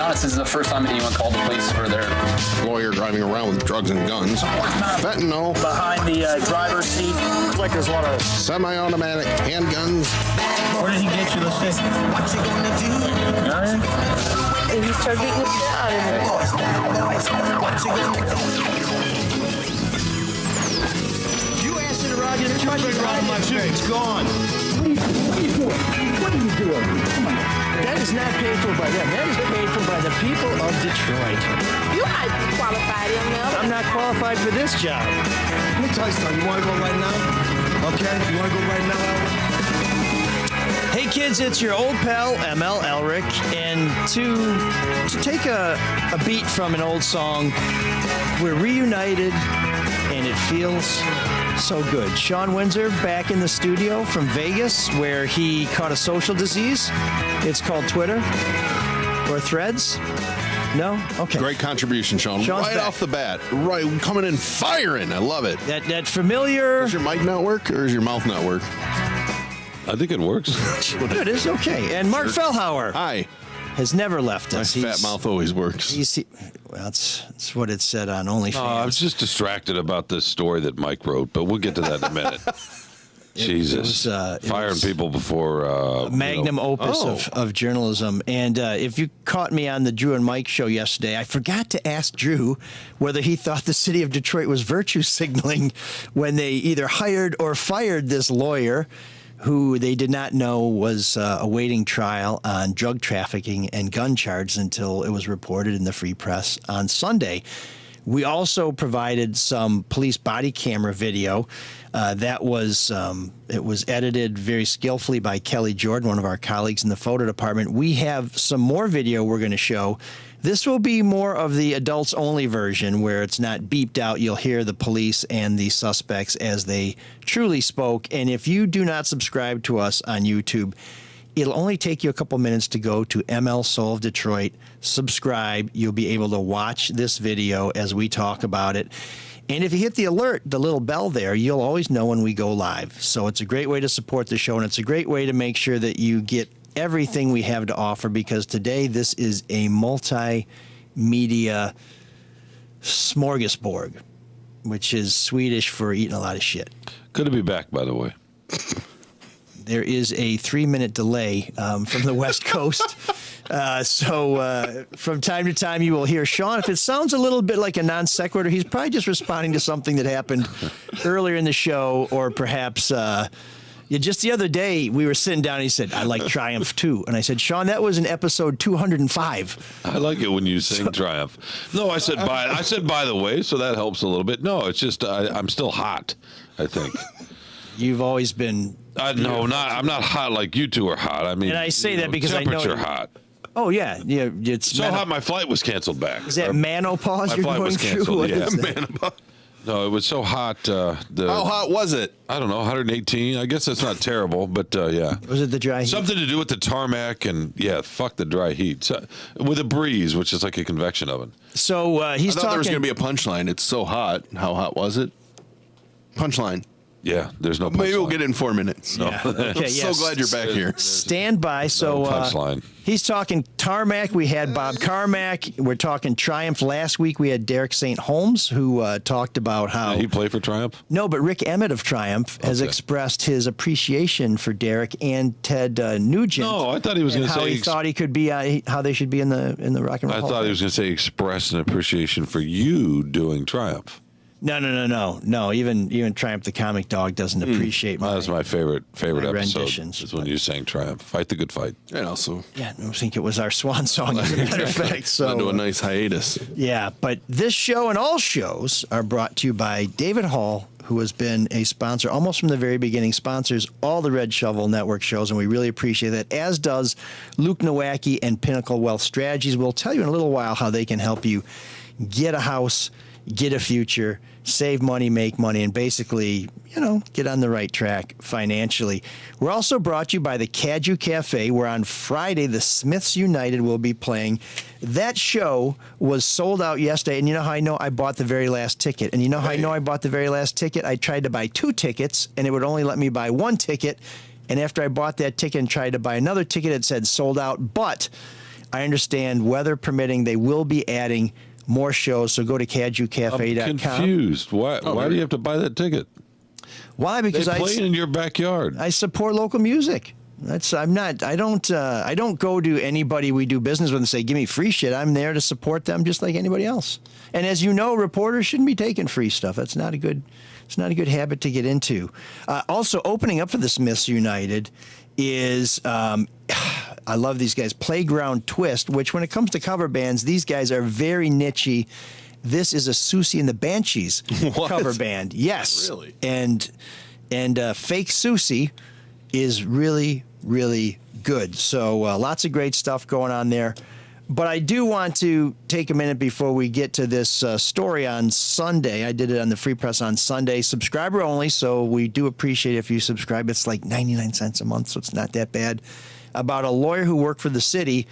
honest, this is the first time anyone called the police for their lawyer driving around with drugs and guns. Fentanyl. Behind the driver's seat. Looks like there's a lot of Semi-automatic handguns. Where did he get you? Let's see. What you gonna do? All right. And he started beating the shit out of him. What you gonna do? You answered Roger. The truck right around my shoe. It's gone. What are you doing? Come on. That is not paid for by them. That is paid for by the people of Detroit. You might be qualified, ML. I'm not qualified for this job. Let me tell you something. You want to go right now? Okay? You want to go right now, Albert? Hey kids, it's your old pal ML Elric, and to take a beat from an old song, we're reunited, and it feels so good. Sean Windsor back in the studio from Vegas, where he caught a social disease. It's called Twitter or Threads. No? Okay. Great contribution, Sean. Sean's right back. off the bat. Right, coming in firing. I love it. That familiar. Does your mic not work, or does your mouth not work? I think it works. Good, it's okay. And Mark Fellhauer Hi. has never left My us. fat mouth always works. Well, that's what it said on OnlyFans. I was just distracted about this story that Mike wrote, but we'll get to that in a minute. Jesus. it Firing was people before... a magnum opus of journalism. And if you caught me on the Drew and Mike show yesterday, I forgot to ask Drew whether he thought the city of Detroit was virtue signaling when they either hired or fired this lawyer who they did not know was awaiting trial on drug trafficking and gun charges until it was reported in the Free Press on Sunday. We also provided some police body camera video that was it was edited very skillfully by Kelly Jordan, one of our colleagues in the photo department. We have some more video we're going to show. This will be more of the adults only version where it's not beeped out. You'll hear the police and the suspects as they truly spoke. And if you do not subscribe to us on YouTube, it'll only take you a couple minutes to go to ML Soul of Detroit, subscribe. You'll be able to watch this video as we talk about it. And if you hit the alert, the little bell there, you'll always know when we go live. So it's a great way to support the show, and it's a great way to make sure that you get everything we have to offer, because today this is a multimedia smorgasbord, which is Swedish for eating a lot of shit. Good to be back, by the way. There is a 3-minute delay from the West Coast. So from time to time you will hear Sean. If it sounds a little bit like a non sequitur, he's probably just responding to something that happened earlier in the show, or perhaps just the other day we were sitting down and he said, I like Triumph too. And I said, Sean, that was in episode 205. I like it when you sing Triumph. No, I said by the way, so that helps a little bit. No, it's just I'm still hot, I think. You've always been... I'm not hot like you two are hot. I mean, and I say that because I know... Temperature hot. Oh, yeah. It's so hot my flight was canceled back. Is that menopause you're going through? My flight was canceled, yeah. Menopause. No, it was so hot. How hot was it? I don't know, 118. I guess that's not terrible, but yeah. Was it the dry heat? Something to do with the tarmac and, yeah, fuck the dry heat. So, with a breeze, which is like a convection oven. So he's I thought talking... there was going to be a punchline. It's so hot. How hot was it? Punchline. Yeah, there's no punchline. Maybe we'll get it in 4 minutes. No. Yeah. Okay, So glad you're back here. Stand by. So punchline. He's talking tarmac. We had Bob Carmack. We're talking Triumph. Last week we had Derek St. Holmes, who talked about how... Did he play for Triumph? No, but Rick Emmett of Triumph has expressed his appreciation for Derek and Ted Nugent. No, I thought he was going to say... how he thought he could be, how they should be in the Rock and Roll I Hall thought of he was going to say express an appreciation for you doing Triumph. No. Even Triumph the Comic Dog doesn't appreciate That was my favorite episode. renditions. Is when you sang Triumph. Fight the good fight. And also... Yeah, I think it was our swan song, as a matter of fact. So, into a nice hiatus. yeah, but this show and all shows are brought to you by David Hall, who has been a sponsor almost from the very beginning, sponsors all the Red Shovel Network shows, and we really appreciate that, as does Luke Nowacki and Pinnacle Wealth Strategies. We'll tell you in a little while how they can help you get a house, get a future, save money, make money, and basically, get on the right track financially. We're also brought to you by the Caju Cafe, where on Friday, the Smiths United will be playing. That show was sold out yesterday, and you know how I know I bought the very last ticket? And you know how I know I bought the very last ticket? I tried to buy 2 tickets, and it would only let me buy 1 ticket. And after I bought that ticket and tried to buy another ticket, it said sold out. But I understand, weather permitting, they will be adding more shows. So go to I'm CajuCafe.com. confused. Why do you have to buy that ticket? Why? They Because play in your backyard. I support local music. I don't go to anybody we do business with and say, give me free shit. I'm there to support them just like anybody else. And as you know, reporters shouldn't be taking free stuff. It's not a good habit to get into. Also, opening up for the Smiths United is, I love these guys, Playground Twist, which when it comes to cover bands, these guys are very niche-y. This is a Susie and the Banshees cover band. Yes. Really? And Fake Susie is really, really good. So lots of great stuff going on there. But I do want to take a minute before we get to this story on Sunday. I did it on the Free Press on Sunday. Subscriber only, so we do appreciate if you subscribe. It's like 99 cents a month, so it's not that bad. About a lawyer who worked for the city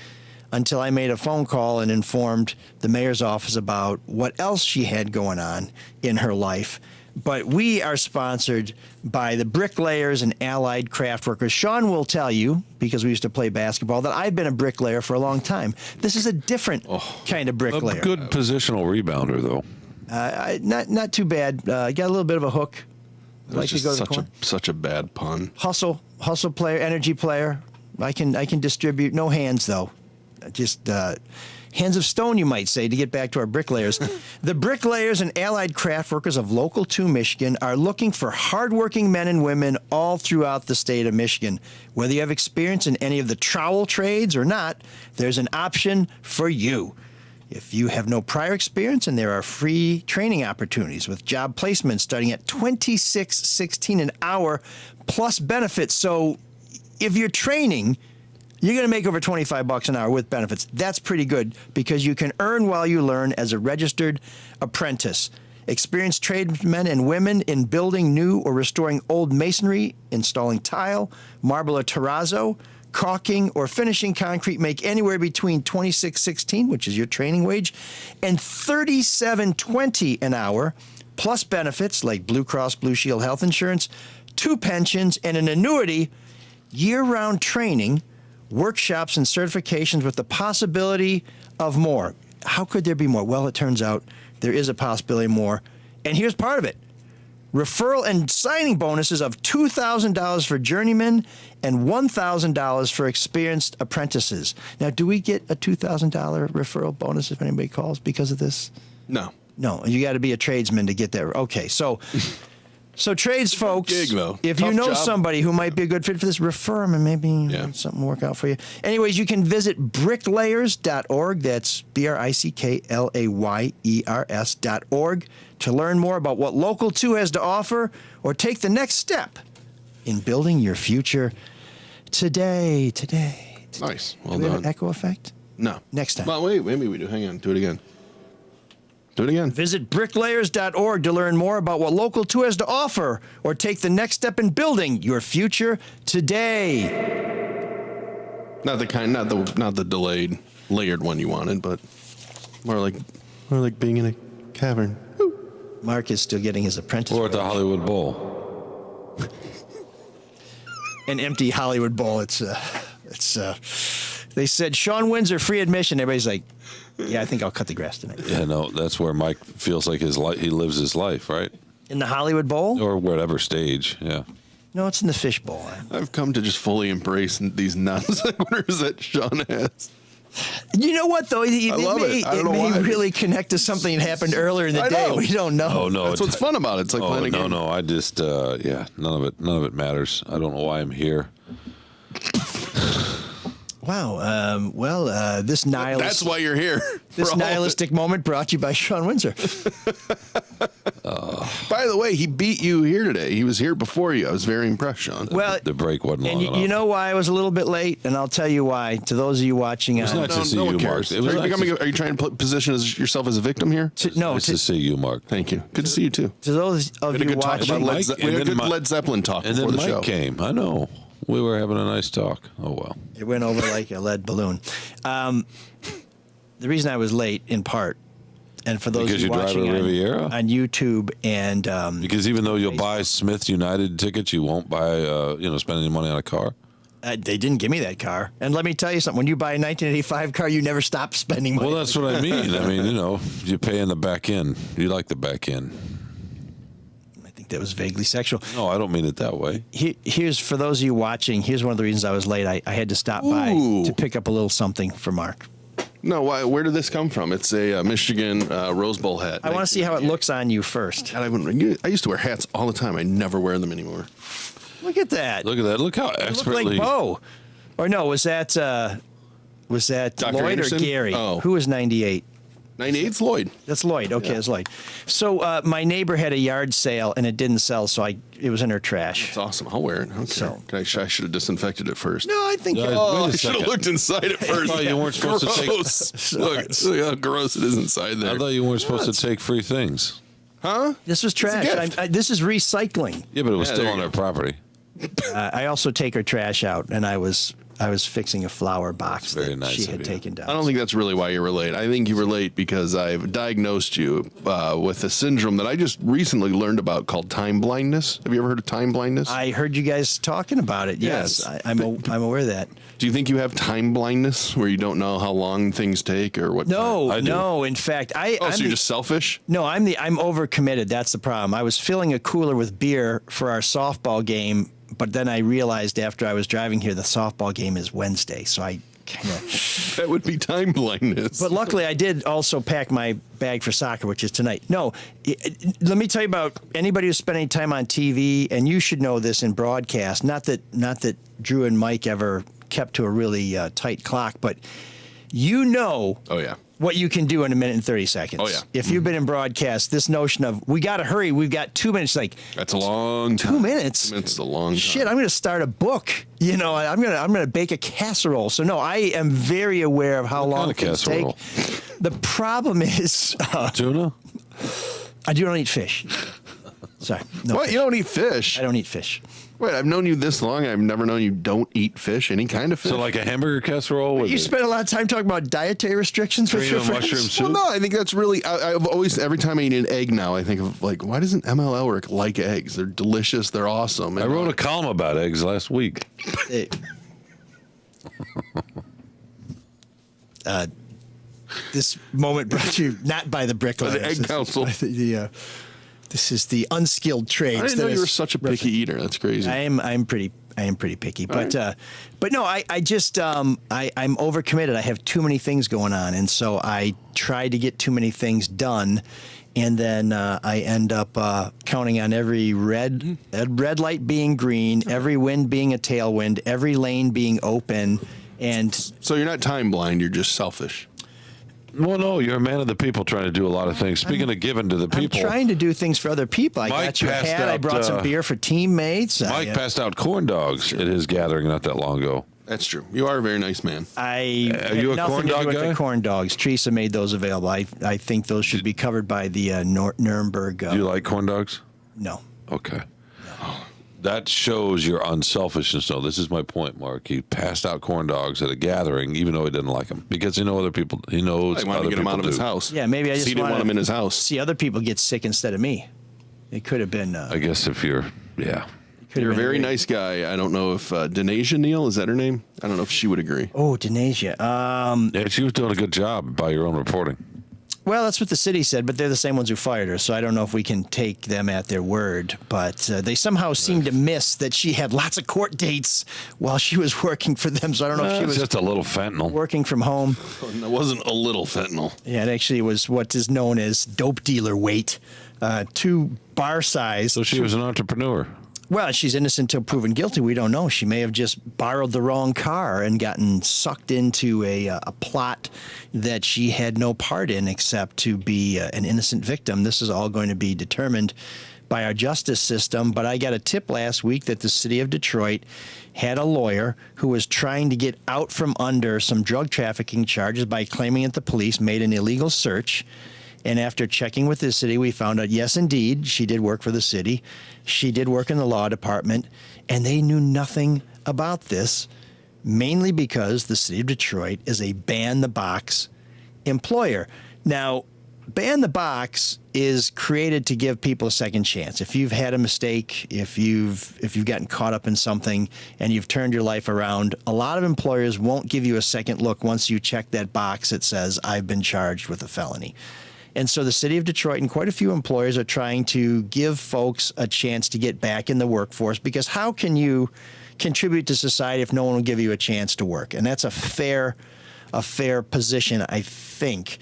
until I made a phone call and informed the mayor's office about what else she had going on in her life. But we are sponsored by the Bricklayers and Allied Craft Workers. Sean will tell you, because we used to play basketball, that I've been a bricklayer for a long time. This is a different kind of bricklayer. A good positional rebounder, though. Not too bad. Got a little bit of a hook. Like to go to the corner. Such a bad pun. Hustle player, energy player. I can distribute. No hands though. Just hands of stone, you might say, to get back to our bricklayers. The Bricklayers and Allied Craft Workers of Local 2 Michigan are looking for hardworking men and women all throughout the state of Michigan. Whether you have experience in any of the trowel trades or not, there's an option for you. If you have no prior experience, and there are free training opportunities with job placements starting at $26.16 an hour plus benefits. So if you're training, you're going to make over $25 an hour with benefits. That's pretty good because you can earn while you learn as a registered apprentice. Experienced tradesmen and women in building new or restoring old masonry, installing tile, marble or terrazzo, caulking, or finishing concrete make anywhere between $26.16, which is your training wage, and $37.20 an hour, plus benefits like Blue Cross Blue Shield health insurance, 2 pensions, and an annuity, year-round training, workshops and certifications with the possibility of more. How could there be more? Well, it turns out there is a possibility more. And here's part of it. Referral and signing bonuses of $2,000 for journeymen and $1,000 for experienced apprentices. Now, do we get a $2,000 referral bonus if anybody calls because of this? No. No, you got to be a tradesman to get there. Okay, so trades folks, gig, though. if Tough you know job. somebody who might be a good fit for this, refer them and maybe something will work out for you. Anyways, you can visit bricklayers.org. That's BRICKLAYERS.org to learn more about what Local 2 has to offer or take the next step in building your future today. Nice. Well Do we have done. an echo effect? No. Next time. Well, wait, maybe we do. Hang on. Do it again. Do it again. Visit bricklayers.org to learn more about what Local 2 has to offer or take the next step in building your future today. Not the delayed, layered one you wanted, but more like being in a cavern. Mark is still getting his apprentice. Or at the Hollywood Bowl. An empty Hollywood Bowl. They said Sean Windsor free admission. Everybody's like, yeah, I think I'll cut the grass tonight. Yeah, no, that's where Mike feels like he lives his life, right? In the Hollywood Bowl? Or whatever stage, yeah. No, it's in the fish bowl. I've come to just fully embrace these non-sequiturs that Sean has. You know what, though? I love it. I don't know may why. really connect to something that happened earlier in the I day. know. We don't know. Oh, no. That's what's fun about it. It's like playing a game. No, I just, none of it matters. I don't know why I'm here. Wow. This nihilist. That's why you're here. This nihilistic moment brought to you by Sean Windsor. By the way, he beat you here today. He was here before you. I was very impressed, Sean. Well, The break wasn't long and enough. you know why I was a little bit late, and I'll tell you why. To those of you watching, It was nice to see no you, one Mark. cares. It was Are nice you trying to position yourself as a victim here? nice to see you, Mark. Thank you. Good to see you too. to those of We had a you good talk watching, about Mike- we had a and then good Mike- Led Zeppelin talk And before then the Mike show. came. I know. We were having a nice talk. Oh, well. it went over like a lead balloon. The reason I was late, in part, and for those Because of you you drive a watching Riviera? on YouTube and Because even though you'll buy Smith United tickets, you won't buy, spend any money on a car. They didn't give me that car. And let me tell you something. When you buy a 1985 car, you never stop spending money. Well, that's what I mean. I mean, you pay in the back end. You like the back end. I think that was vaguely sexual. No, I don't mean it that way. Here's for those of you watching. Here's one of the reasons I was late. I had to stop by Ooh. to pick up a little something for Mark. No, why? Where did this come from? It's a Michigan Rose Bowl hat. I want to see how it looks on you first. And I used to wear hats all the time. I never wear them anymore. Look at that. Look at that. Look how It looked expertly. like Bo. Or no, was that Dr. Lloyd Anderson? or Gary? Oh. Who was 98? 98's Lloyd. That's Lloyd. Okay, it's Lloyd. So my neighbor had a yard sale and it didn't sell, so it was in her trash. It's awesome. I'll wear it. Okay. So- I should have disinfected it first. No, I think. Wait a I should have second. looked inside it first. I thought you weren't supposed to take. Gross. Look how gross it is inside there. I thought you weren't supposed to take free things. Huh? This was trash. gift. This is recycling. Yeah, but it was Yeah, still there on you their go. property. I also take her trash out, and I was fixing a flower box Very that nice she of had you. taken down. I don't think that's really why you were late. I think you were late because I've diagnosed you with a syndrome that I just recently learned about called time blindness. Have you ever heard of time blindness? I heard you guys talking about it. Yes, Yes. I'm aware of that. Do you think you have time blindness where you don't know how long things take or what? No, I do. no. In fact, Oh, I'm so you're just selfish? No, I'm overcommitted. That's the problem. I was filling a cooler with beer for our softball game, but then I realized after I was driving here, the softball game is Wednesday, so I kind of. That would be time blindness. But luckily, I did also pack my bag for soccer, which is tonight. No, let me tell you about anybody who's spent any time on TV, and you should know this in broadcast. Not that Drew and Mike ever kept to a really tight clock, but you know. Oh, yeah. What you can do in a minute and 30 seconds. Oh, yeah. If you've been in broadcast, this notion of we got to hurry, we've got 2 minutes, like That's a long time. 2 minutes. It's a long time. Shit, I'm going to start a book. You know, I'm going to bake a casserole. So no, I am very aware of how long kind of things take. casserole? The problem is, Tuna? I don't eat fish. Sorry, no. What? fish. You don't eat fish? I don't eat fish. Wait, I've known you this long. I've never known you don't eat fish, any kind of fish. So like a hamburger casserole with You spend a lot of time talking about dietary restrictions with cream your and friends. mushroom soup? Well, no, I think that's really. I've always, every time I eat an egg now, I think of like, why doesn't ML Elric like eggs? They're delicious. They're awesome. I wrote a column about eggs last week. This moment brought to you not by the Bricklayers. By the Egg This is Council. by this is the unskilled trades. I didn't that know you is were such a picky eater. That's crazy. I'm pretty picky, but no, I just I'm overcommitted. I have too many things going on, and so I try to get too many things done, and then I end up counting on every red light being green, every wind being a tailwind, every lane being open, and So you're not time blind. You're just selfish. Well, no, you're a man of the people trying to do a lot of things. Speaking of giving to the people, I'm trying to do things for other people. I Mike got you a passed hat. I out, brought some beer for teammates. Mike passed out corn dogs at his gathering not that long ago. That's true. You are a very nice man. I Are you a nothing corn to do dog with guy? the corn dogs. Teresa made those available. I think those should be covered by the Nuremberg. Do you like corn dogs? No. Okay. That shows your unselfishness. No, this is my point, Mark. He passed out corn dogs at a gathering, even though he didn't like them, because he knows other people. He knows I wanted other to get him people out of his do. house. Yeah, maybe I just he didn't want wanna him in his house. see other people get sick instead of me. It could have been. I guess if you're, yeah. could You're a have been very nice guy. I don't know if Denasia Neal, is that her name? I don't know if she would agree. Oh, Denasia. Yeah, she was doing a good job by your own reporting. Well, that's what the city said, but they're the same ones who fired her, so I don't know if we can take them at their word. But they somehow seem to miss that she had lots of court dates while she was working for them. So I don't know if she It's was just a little fentanyl. working from home. It wasn't a little fentanyl. Yeah, it actually was what is known as dope dealer weight, 2 bar size. So she was an entrepreneur. Well, she's innocent until proven guilty. We don't know. She may have just borrowed the wrong car and gotten sucked into a plot that she had no part in except to be an innocent victim. This is all going to be determined by our justice system. But I got a tip last week that the city of Detroit had a lawyer who was trying to get out from under some drug trafficking charges by claiming that the police made an illegal search. And after checking with the city, we found out, yes, indeed, she did work for the city. She did work in the law department, and they knew nothing about this, mainly because the city of Detroit is a ban-the-box employer. Now, Ban the Box is created to give people a second chance. If you've had a mistake, if you've gotten caught up in something and you've turned your life around, a lot of employers won't give you a second look once you check that box that says, I've been charged with a felony. And so the city of Detroit and quite a few employers are trying to give folks a chance to get back in the workforce, because how can you contribute to society if no one will give you a chance to work? And that's a fair position, I think.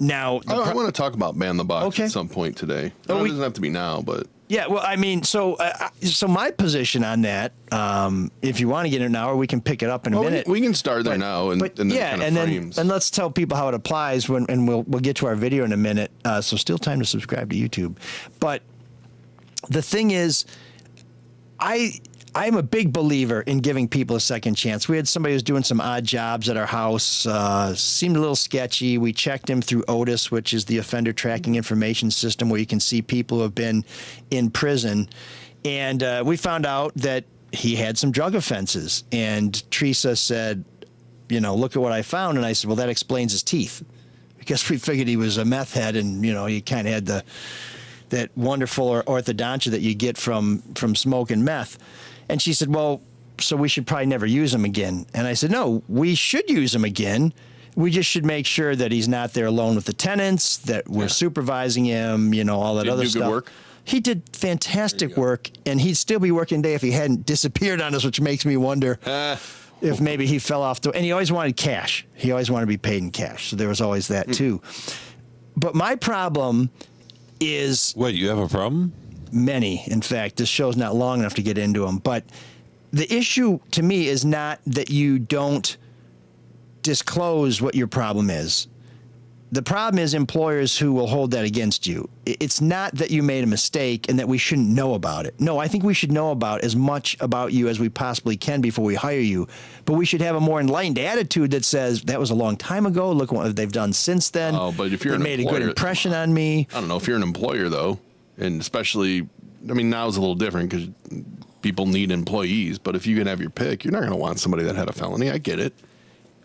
Now, I want to talk about Ban the Box Okay. at some point today. It Oh, doesn't have to be now, but yeah, well, I mean, so my position on that, if you want to get it now, or we can pick it up in a minute. we can start there now, and then yeah, kind of and frames. then let's tell people how it applies and we'll get to our video in a minute. So still time to subscribe to YouTube. But the thing is, I'm a big believer in giving people a second chance. We had somebody who was doing some odd jobs at our house, seemed a little sketchy. We checked him through Otis, which is the offender tracking information system where you can see people who have been in prison. And we found out that he had some drug offenses. And Teresa said, look at what I found. And I said, well, that explains his teeth, because we figured he was a meth head and, he kind of had that wonderful orthodontia that you get from smoking meth. And she said, well, so we should probably never use him again. And I said, no, we should use him again. We just should make sure that he's not there alone with the tenants, that we're supervising him, all that Did he other do stuff. good work? He did fantastic work, and he'd still be working today if he hadn't disappeared on us, which makes me wonder if maybe he fell off and he always wanted cash. He always wanted to be paid in cash. So there was always that too. But my problem is... Wait, you have a problem? Many. In fact, this show's not long enough to get into them. But the issue to me is not that you don't disclose what your problem is. The problem is employers who will hold that against you. It's not that you made a mistake and that we shouldn't know about it. No, I think we should know about as much about you as we possibly can before we hire you. But we should have a more enlightened attitude that says, that was a long time ago. Look what they've done since then. Oh, but if you're they an made a good employer- impression on me. I don't know if you're an employer though, and especially, now it's a little different because people need employees. But if you can have your pick, you're not going to want somebody that had a felony. I get it.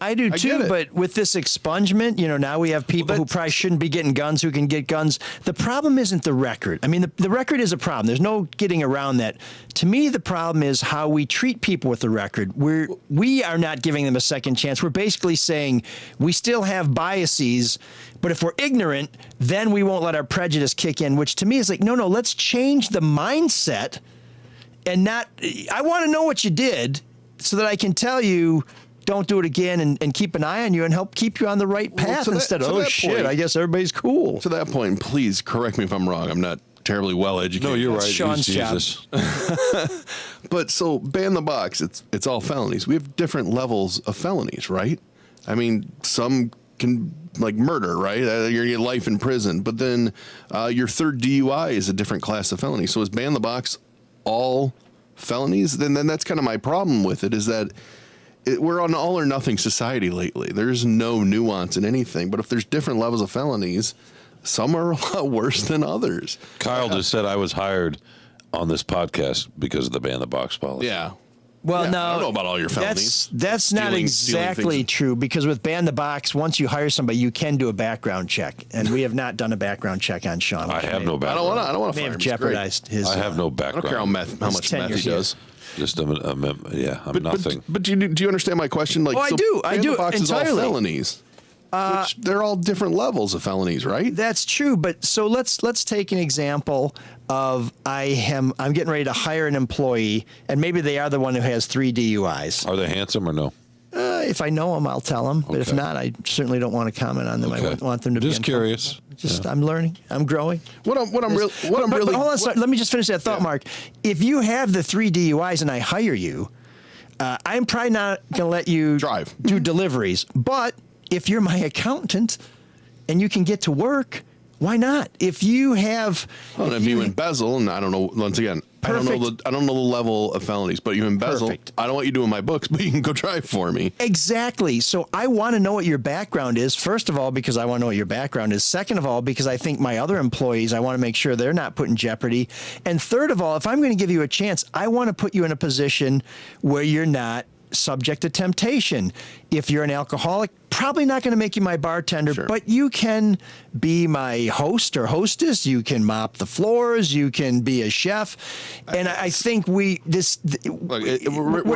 I do get too, it. but with this expungement, now we have people who probably shouldn't be getting guns who can get guns. The problem isn't the record. I mean, the record is a problem. There's no getting around that. To me, the problem is how we treat people with the record. We are not giving them a second chance. We're basically saying we still have biases, but if we're ignorant, then we won't let our prejudice kick in, which to me is like, no, let's change the mindset and not, I want to know what you did so that I can tell you, don't do it again, and keep an eye on you and help keep you on the right path to that- instead to of, that shit, point- I guess everybody's cool. To that point, please correct me if I'm wrong. I'm not terribly well educated. No, you're right. Sean's Use job. Jesus. But so Ban the Box, it's all felonies. We have different levels of felonies, right? I mean, some can like murder, right? You're gonna get life in prison. But then your third DUI is a different class of felony. So is Ban the Box all felonies? Then that's kind of my problem with it, is that we're on all or nothing society lately. There's no nuance in anything. But if there's different levels of felonies, some are a lot worse than others. Kyle just said I was hired on this podcast because of the Ban the Box policy. Yeah. Well, Yeah, no, I don't know about all your felonies. That's not Stealing exactly things. true, because with Ban the Box, once you hire somebody, you can do a background check, and we have not done a background check on Sean. I which have may- no I background. don't want to May fire have him. He's great. jeopardized his. I have no I background. don't care how much meth tenure he here. does. Just I'm nothing. But do you understand my question? Like, Oh, I do. I Ban do the Box is all entirely. felonies. Which they're all different levels of felonies, right? That's true, but so let's take an example of I'm getting ready to hire an employee, and maybe they are the one who has 3 DUIs. Are they handsome or no? If I know them, I'll tell them. But if Okay. not, I certainly don't want to comment on them. I Okay. want them to be Just curious. uncomfortable. Just I'm learning. I'm growing. What I'm really But hold on, let me just finish that thought, Yeah. Mark. If you have the 3 DUIs and I hire you, I'm probably not going to let you Drive. do deliveries. But if you're my accountant and you can get to work, why not? If you have, Well, if you embezzle, and I don't know, once again, I don't know the level of felonies, but you embezzle. Perfect. I don't want you doing my books, but you can go drive for me. Exactly. So I want to know what your background is, first of all, because I want to know what your background is. Second of all, because I think my other employees, I want to make sure they're not put in jeopardy. And third of all, if I'm going to give you a chance, I want to put you in a position where you're not subject to temptation. If you're an alcoholic, probably not going to make you my bartender, Sure. but you can be my host or hostess. You can mop the floors. You can be a chef. And I think we're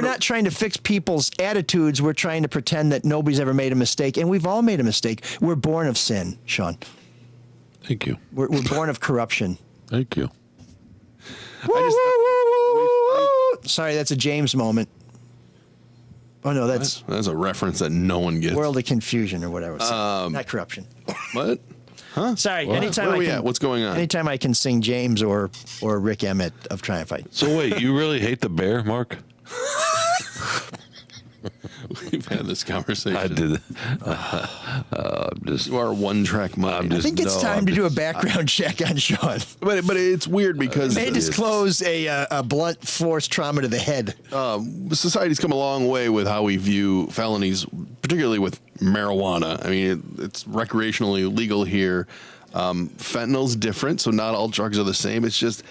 not trying to fix people's attitudes. We're trying to pretend that nobody's ever made a mistake, and we've all made a mistake. We're born of sin, Sean. Thank you. We're born of corruption. Thank you. Sorry, that's a James moment. Oh no, that's That's a reference that no one gets. World of Confusion or whatever. Not corruption. What? Sorry. What? Anytime Where are I we can, at? What's going on? Anytime I can sing James or Rick Emmett of Triumph Fight. So wait, you really hate the bear, Mark? We've had this conversation. I did. I'm just. You are one track mind. I think it's time to do a background check on Sean. But it's weird because May disclose a blunt force trauma to the head. Society's come a long way with how we view felonies, particularly with marijuana. I mean, it's recreationally legal here. Fentanyl's different, so not all drugs are the same. It's just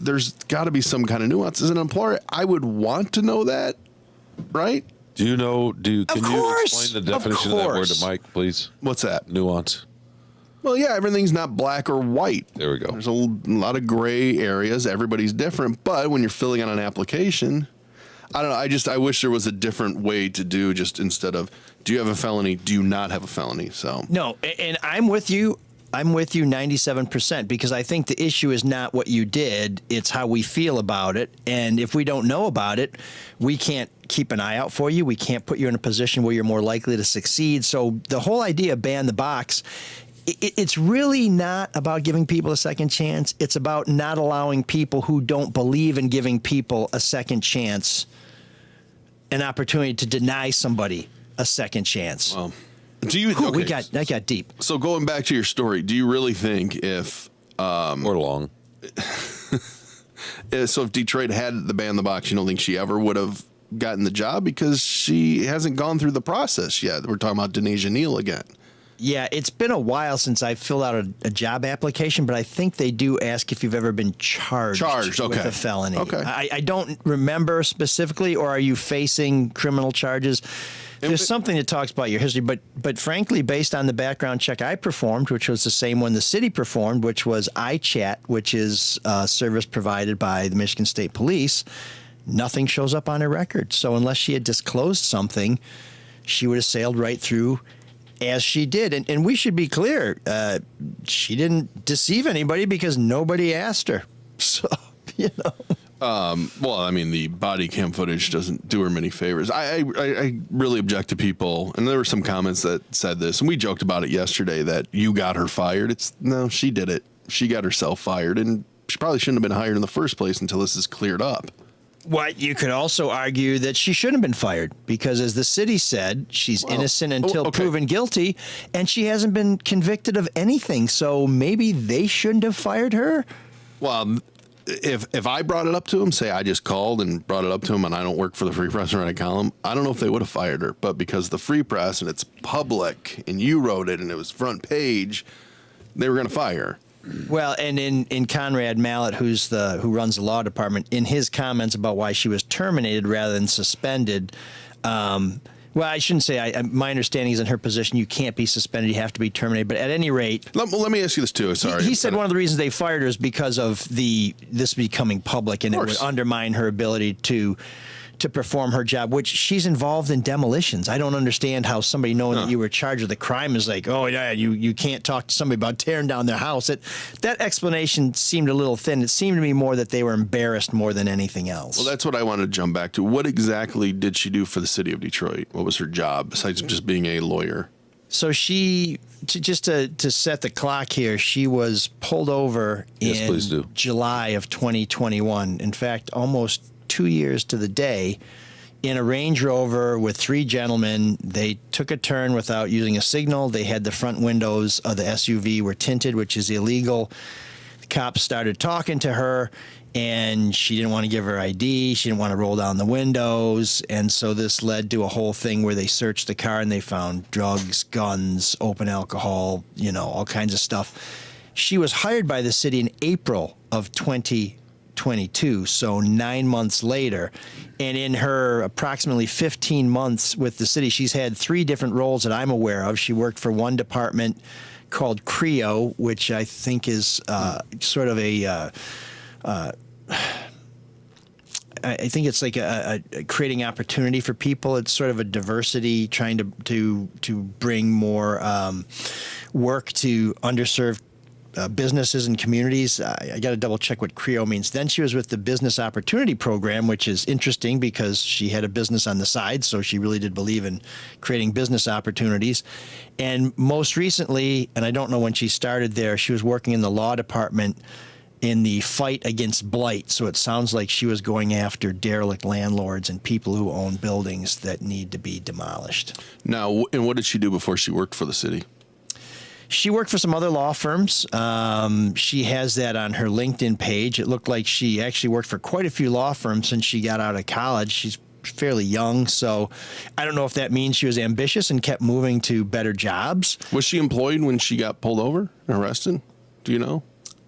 there's got to be some kind of nuance. As an employer, I would want to know that, right? Do you know? Can you course, explain the of definition of that word course. to Mike, please? What's that? Nuance. Well, yeah, everything's not black or white. There we go. There's a lot of gray areas. Everybody's different. But when you're filling out an application, I don't know. I wish there was a different way to do just instead of, do you have a felony? Do you not have a felony? So No, and I'm with you. I'm with you 97% because I think the issue is not what you did, it's how we feel about it. And if we don't know about it, we can't keep an eye out for you. We can't put you in a position where you're more likely to succeed. So the whole idea of ban the box, it's really not about giving people a second chance. It's about not allowing people who don't believe in giving people a second chance an opportunity to deny somebody a second chance. do you? Ooh, Okay. that got deep. So going back to your story, do you really think if Or long. if Detroit had the ban the box, you don't think she ever would have gotten the job because she hasn't gone through the process yet? We're talking about Denasia Neal again. Yeah, it's been a while since I filled out a job application, but I think they do ask if you've ever been charged with okay. a felony. Okay. I don't remember specifically, or are you facing criminal charges? There's something that talks about your history, but frankly, based on the background check I performed, which was the same one the city performed, which was iChat, which is a service provided by the Michigan State Police, nothing shows up on her record. So unless she had disclosed something, she would have sailed right through as she did. And we should be clear, she didn't deceive anybody because nobody asked her. So, you know. Well, I mean, the body cam footage doesn't do her many favors. I really object to people, and there were some comments that said this, and we joked about it yesterday, that you got her fired. No, she did it. She got herself fired, and she probably shouldn't have been hired in the first place until this is cleared up. Well, you could also argue that she shouldn't have been fired because, as the city said, she's innocent until proven guilty, and she hasn't been convicted of anything. So maybe they shouldn't have fired her. Well, if I brought it up to him, say I just called and brought it up to him, and I don't work for the Free Press or write a column, I don't know if they would have fired her. But because the Free Press and it's public, and you wrote it, and it was front page, they were going to fire her. Well, and in Conrad Mallett, who runs the law department, in his comments about why she was terminated rather than suspended, well, I shouldn't say. My understanding is in her position, you can't be suspended; you have to be terminated. But at any rate, Let me ask you this too. Sorry, he said one of the reasons they fired her is because of this becoming public, and it would undermine her ability to perform her job, which she's involved in demolitions. I don't understand how somebody knowing that you were charged with a crime is like, oh yeah, you can't talk to somebody about tearing down their house. That explanation seemed a little thin. It seemed to me more that they were embarrassed more than anything else. Well, that's what I wanted to jump back to. What exactly did she do for the city of Detroit? What was her job besides just being a lawyer? So just to set the clock here, she was pulled over please do. in July of 2021. In fact, almost 2 years to the day, in a Range Rover with three gentlemen. They took a turn without using a signal. They had the front windows of the SUV were tinted, which is illegal. The cops started talking to her, and she didn't want to give her ID. She didn't want to roll down the windows. And so this led to a whole thing where they searched the car and they found drugs, guns, open alcohol, all kinds of stuff. She was hired by the city in April of 2020. 2022, so 9 months later. And in her approximately 15 months with the city, she's had 3 different roles that I'm aware of. She worked for one department called CREO, which I think is sort of a I think it's like a creating opportunity for people. It's sort of a diversity, trying to bring more work to underserved businesses and communities. I got to double check what CREO means. Then she was with the Business Opportunity Program, which is interesting because she had a business on the side, so she really did believe in creating business opportunities. And most recently, and I don't know when she started there, she was working in the law department in the fight against blight. So it sounds like she was going after derelict landlords and people who own buildings that need to be demolished. Now, and what did she do before she worked for the city? She worked for some other law firms. She has that on her LinkedIn page. It looked like she actually worked for quite a few law firms since she got out of college. She's fairly young, so I don't know if that means she was ambitious and kept moving to better jobs. Was she employed when she got pulled over and arrested? Do you know?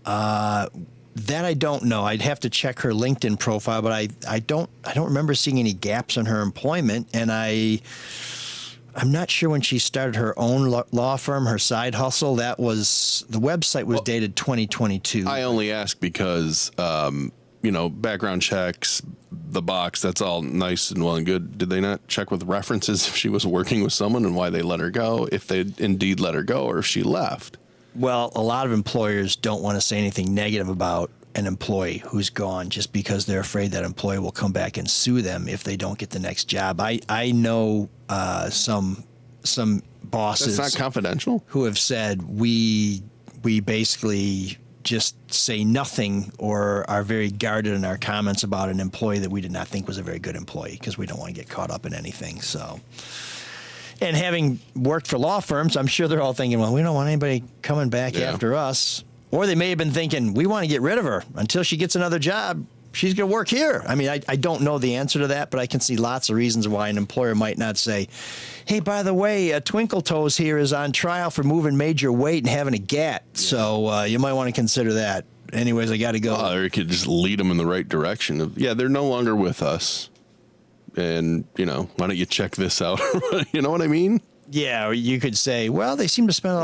That I don't know. I'd have to check her LinkedIn profile, but I don't remember seeing any gaps in her employment, and I'm not sure when she started her own law firm, her side hustle. That was, the website was dated 2022. I only ask because, background checks, the box, that's all nice and well and good. Did they not check with references if she was working with someone and why they let her go, if they indeed let her go or if she left? Well, a lot of employers don't want to say anything negative about an employee who's gone just because they're afraid that employee will come back and sue them if they don't get the next job. I know some bosses. That's not confidential? Who have said we basically just say nothing or are very guarded in our comments about an employee that we did not think was a very good employee because we don't want to get caught up in anything. So. And having worked for law firms, I'm sure they're all thinking, well, we don't want anybody coming back after us. Or they may have been thinking, we want to get rid of her until she gets another job. She's going to work here. I mean, I don't know the answer to that, but I can see lots of reasons why an employer might not say, hey, by the way, Twinkle Toes here is on trial for moving major weight and having a GAT. Yeah. So you might want to consider that. Anyways, I got to go. Or you could just lead them in the right direction of, they're no longer with us. And, why don't you check this out? You know what I mean? Yeah, or you could say, well, they seem to spend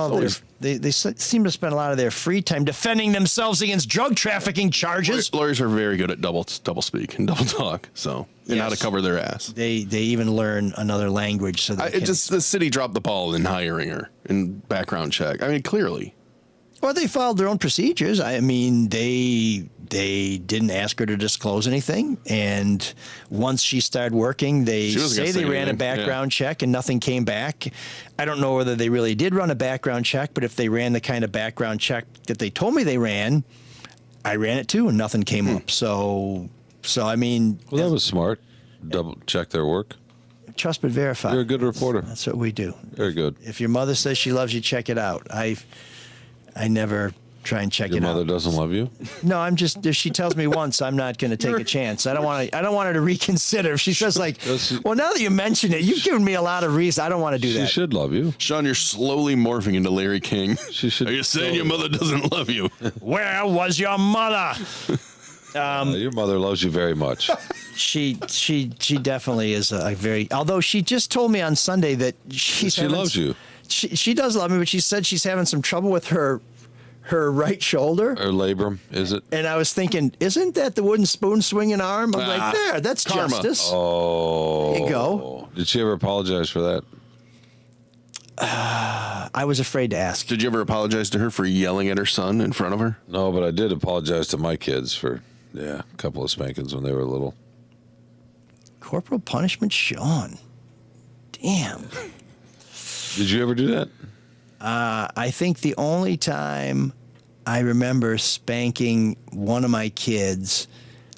they seem to spend a lot of their free time defending themselves against drug trafficking charges. Lawyers are very good at double speak and double talk, so they know how to cover their ass. They even learn another language so that the city dropped the ball in hiring her and background check. I mean, clearly. Well, they followed their own procedures. I mean, they didn't ask her to disclose anything, and once she started working, they say they ran a background check and nothing came back. I don't know whether they really did run a background check, but if they ran the kind of background check that they told me they ran, I ran it too, and nothing came up. So I mean, well, that was smart. Double check their work. Trust but verify. You're a good reporter. That's what we do. Very good. If your mother says she loves you, check it out. I never try and check it out. Your mother doesn't love you? No, I'm just, if she tells me once, I'm not going to take a chance. I don't want her to reconsider. If she says like, well, now that you mention it, you've given me a lot of reasons. I don't want to do that. She should love you. Sean, you're slowly morphing into Larry King. She should. Are you saying your mother doesn't love you? Where was your mother? Your mother loves you very much. She definitely is a very, although she just told me on Sunday that she loves you. She does love me, but she said she's having some trouble with her right shoulder. Or labrum, is it? And I was thinking, isn't that the wooden spoon swinging arm? I'm like, there, that's karma. Justice. Oh. There you go. Did she ever apologize for that? I was afraid to ask. Did you ever apologize to her for yelling at her son in front of her? No, but I did apologize to my kids for, a couple of spankings when they were little. Corporal punishment, Sean. Damn. Did you ever do that? I think the only time I remember spanking one of my kids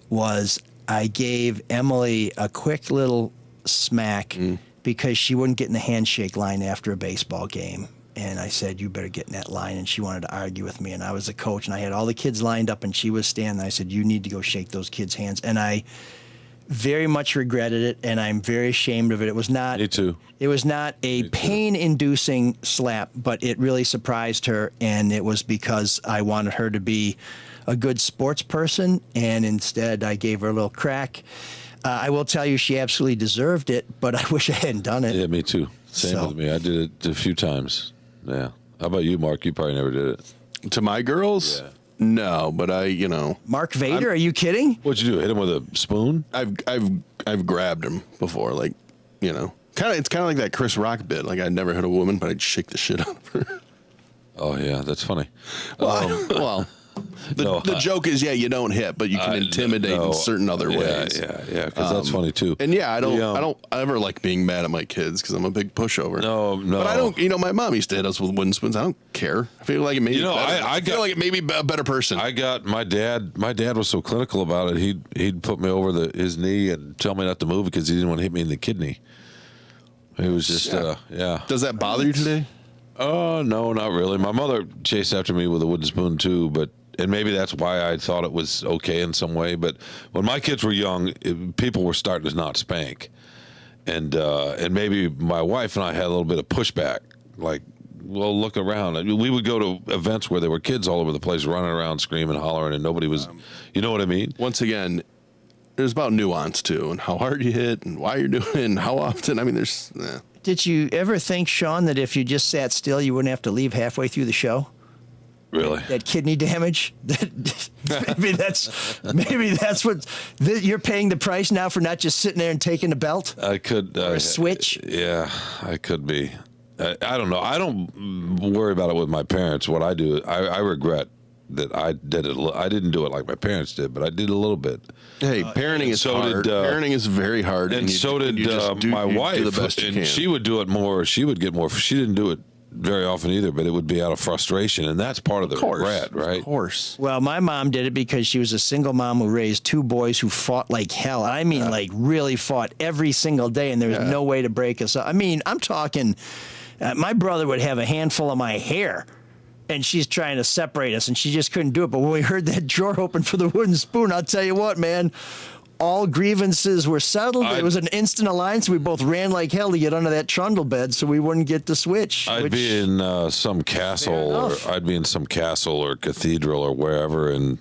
was I gave Emily a quick little smack because she wouldn't get in the handshake line after a baseball game. And I said, you better get in that line. And she wanted to argue with me. And I was the coach, and I had all the kids lined up, and she was standing. I said, you need to go shake those kids' hands. And I very much regretted it, and I'm very ashamed of it. It was not. Me too. It was not a pain-inducing slap, but it really surprised her, and it was because I wanted her to be a good sports person, and instead I gave her a little crack. I will tell you, she absolutely deserved it, but I wish I hadn't done it. Yeah, me too. Same So- with me. I did it a few times. Yeah. How about you, Mark? You probably never did it. To my girls, Yeah. no, but Mark Vader, are you kidding? What'd you do? Hit him with a spoon? I've grabbed them before, like, it's kind of like that Chris Rock bit. Like, I'd never hit a woman, but I'd shake the shit out of her. Oh yeah, that's funny. Well, the joke is, you don't hit, but you can intimidate in certain other ways. Yeah, because that's funny too. And I don't The, I don't ever like being mad at my kids because I'm a big pushover. No. But I don't. My mom used to hit us with wooden spoons. I don't care. I feel like it made me better. I feel like it made me a better person. I got my dad. My dad was so clinical about it. He'd put me over his knee and tell me not to move because he didn't want to hit me in the kidney. It was just yeah. Does that bother you today? Oh no, not really. My mother chased after me with a wooden spoon too, and maybe that's why I thought it was okay in some way. But when my kids were young, people were starting to not spank, and maybe my wife and I had a little bit of pushback. Like, well, look around. I mean, we would go to events where there were kids all over the place running around, screaming, hollering, and nobody was. You know what I mean? Once again, there's about nuance too, and how hard you hit, and why you're doing it, and how often. I mean, there's. Did you ever think, Sean, that if you just sat still, you wouldn't have to leave halfway through the show? Really? That kidney damage? maybe that's what you're paying the price now for not just sitting there and taking the belt? I could. Or a switch? Yeah, I could be. I don't know. I don't worry about it with my parents. What I do, I regret that I did it. I didn't do it like my parents did, but I did a little bit. Hey, parenting is hard. Parenting is very hard. And so did my wife. Do the best you and can. she would do it more. She would get more. She didn't do it very often either, but it would be out of frustration, and that's part of the regret, right? Of course. Well, my mom did it because she was a single mom who raised two boys who fought like hell. I mean, like really fought every single day, and there was no way to break us up. I mean, I'm talking, my brother would have a handful of my hair, and she's trying to separate us, and she just couldn't do it. But when we heard that drawer open for the wooden spoon, I'll tell you what, man. All grievances were settled. It was an instant alliance. We both ran like hell to get under that trundle bed so we wouldn't get the switch. I'd be in some castle, or I'd be in some castle or cathedral or wherever in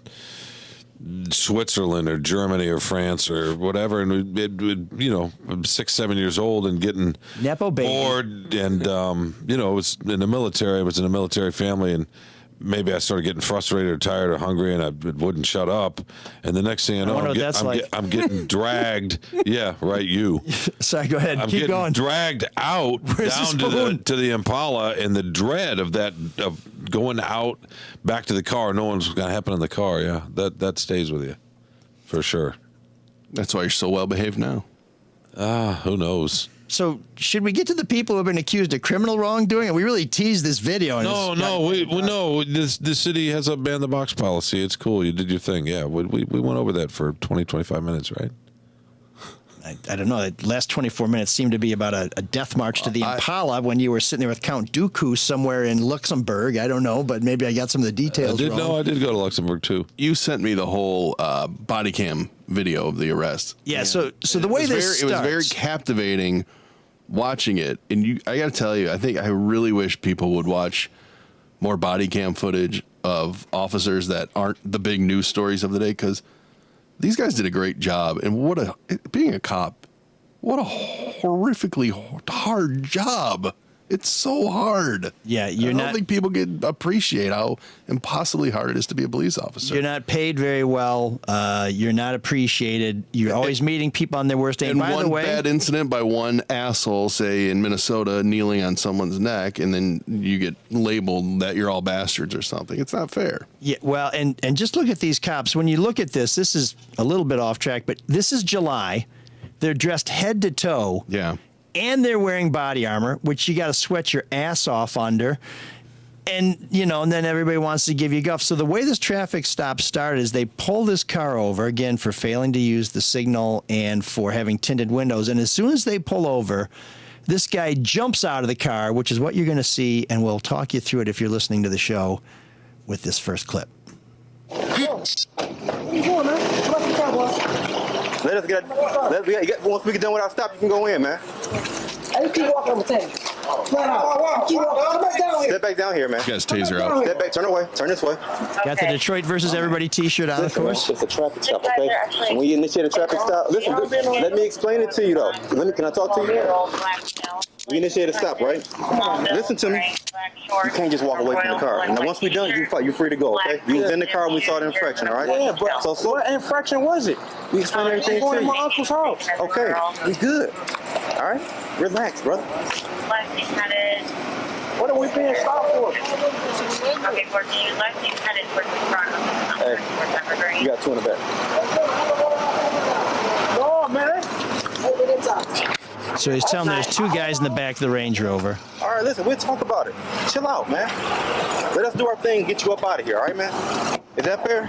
Switzerland or Germany or France or whatever, and I'm 6, 7 years old and getting Nepo baby. bored, and it was in the military. I was in a military family, and maybe I started getting frustrated or tired or hungry, and I wouldn't shut up. And the next thing I know, I'm getting dragged. Yeah, right. You. Sorry, go ahead. I'm Keep getting going. dragged out Where's down the spoon? to the Impala, and the dread of going out back to the car. No one's going to happen in the car. Yeah, that stays with you for sure. That's why you're so well behaved now. Who knows? So should we get to the people who have been accused of criminal wrongdoing? And we really teased this video. And No. The city has a ban the box policy. It's cool. You did your thing. Yeah, we went over that for 20, 25 minutes, right? I don't know. The last 24 minutes seemed to be about a death march to the Impala when you were sitting there with Count Dooku somewhere in Luxembourg. I don't know, but maybe I got some of the details wrong. I did go to Luxembourg too. You sent me the whole body cam video of the arrest. Yeah. So the way this starts, it was very captivating watching it, and I got to tell you, I really wish people would watch more body cam footage of officers that aren't the big news stories of the day, because these guys did a great job. And being a cop, what a horrifically hard job. It's so hard. Yeah, I don't think people appreciate how impossibly hard it is to be a police officer. You're not paid very well. You're not appreciated. You're always meeting people on their worst day. And by the way, bad incident by one asshole, say in Minnesota, kneeling on someone's neck, and then you get labeled that you're all bastards or something. It's not fair. Yeah, well, and just look at these cops. When you look at this is a little bit off track, but this is July. They're dressed head to toe. Yeah. And they're wearing body armor, which you got to sweat your ass off under. And, and then everybody wants to give you guff. So the way this traffic stop started is they pull this car over, again, for failing to use the signal and for having tinted windows. And as soon as they pull over, this guy jumps out of the car, which is what you're going to see. And we'll talk you through it if you're listening to the show with this first clip. What you doing, man? Get off the car, boss. Once we get done with our stop, you can go in, man. Hey, keep walking on the tank. Flat out. Keep walking. Come back down here. Step back down here, man. You guys taser out. Step back. Turn away. Turn this way. Got the Detroit versus everybody T-shirt on, of course. It's a traffic stop, okay? When we initiate a traffic stop, listen, let me explain it to you, though. Can I talk to you? We initiate a stop, right? Listen to me. You can't just walk away from the car. Now, once we're done, you're free to go, okay? You was in the car when we saw the infraction, all right? Yeah, but what infraction was it? We explained everything Going to to my you. uncle's house. Okay, we good. All right? Relax, brother. What are we being stopped for? Okay, 14, left you headed towards the front of the Hey, you got two in the back. No, man. So he's telling me there's two guys in the back of the Range Rover. All right, listen, we'll talk about it. Chill out, man. Let us do our thing and get you up out of here, all right, man? Is that fair?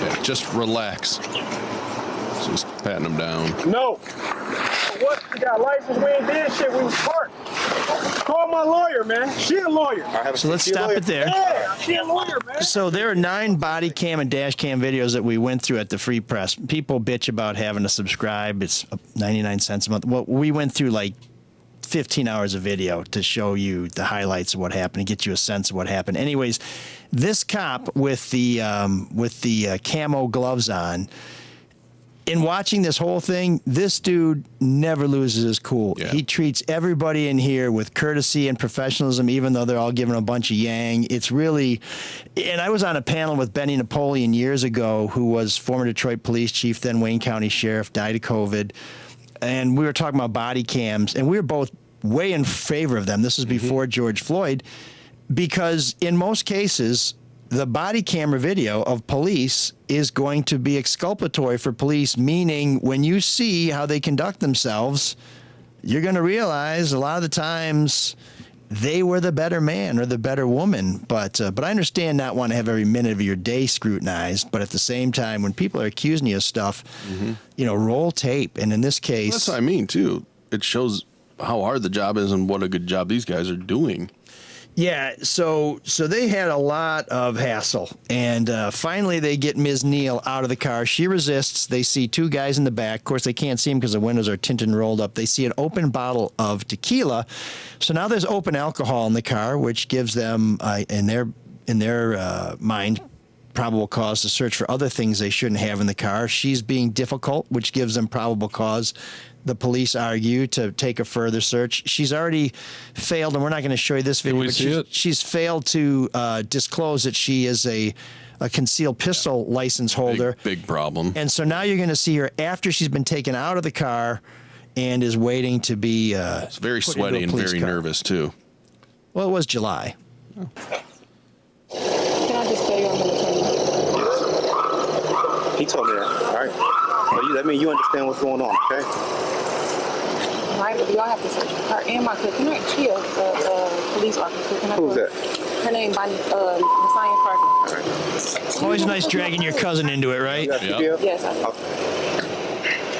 Yeah, just relax. Just patting him down. No. What? You got a license? We ain't did shit. We was parked. Call my lawyer, man. She a lawyer. So let's stop it there. Yeah, she a lawyer, man. So there are 9 body cam and dash cam videos that we went through at the Free Press. People bitch about having to subscribe. It's 99 cents a month. Well, we went through like 15 hours of video to show you the highlights of what happened and get you a sense of what happened. Anyways, this cop with the camo gloves on, in watching this whole thing, this dude never loses his cool. Yeah. He treats everybody in here with courtesy and professionalism, even though they're all giving a bunch of yang. It's really, and I was on a panel with Benny Napoleon years ago, who was former Detroit police chief, then Wayne County sheriff, died of COVID. And we were talking about body cams, and we were both way in favor of them. This was before George Floyd, because in most cases, the body camera video of police is going to be exculpatory for police, meaning when you see how they conduct themselves, you're going to realize a lot of the times they were the better man or the better woman. But I understand not want to have every minute of your day scrutinized, but at the same time, when people are accusing you of stuff, roll tape. And in this case, That's what I mean, too. It shows how hard the job is and what a good job these guys are doing. yeah, so they had a lot of hassle, and finally they get Ms. Neal out of the car. She resists. They see 2 guys in the back. Of course, they can't see them because the windows are tinted and rolled up. They see an open bottle of tequila. So now there's open alcohol in the car, which gives them, in their mind, probable cause to search for other things they shouldn't have in the car. She's being difficult, which gives them probable cause. The police argue to take a further search. She's already failed, and we're not going to show you this video, we but see it? she's failed to disclose that she is a concealed pistol license holder. Big problem. And so now you're going to see her after she's been taken out of the car and is waiting to be It's very put into a sweaty and police very car. nervous, too. Well, it was July. Can I just tell you I'm gonna tell you? He told me that, all right? So that means you understand what's going on, okay? Right, but y'all have to search the car and my cousin. She a police officer. Can I Who's go? that? Her name Bonnie, Messiah Parker. Always nice dragging your cousin into it, right? You got Yeah. CPL? Yes, I do.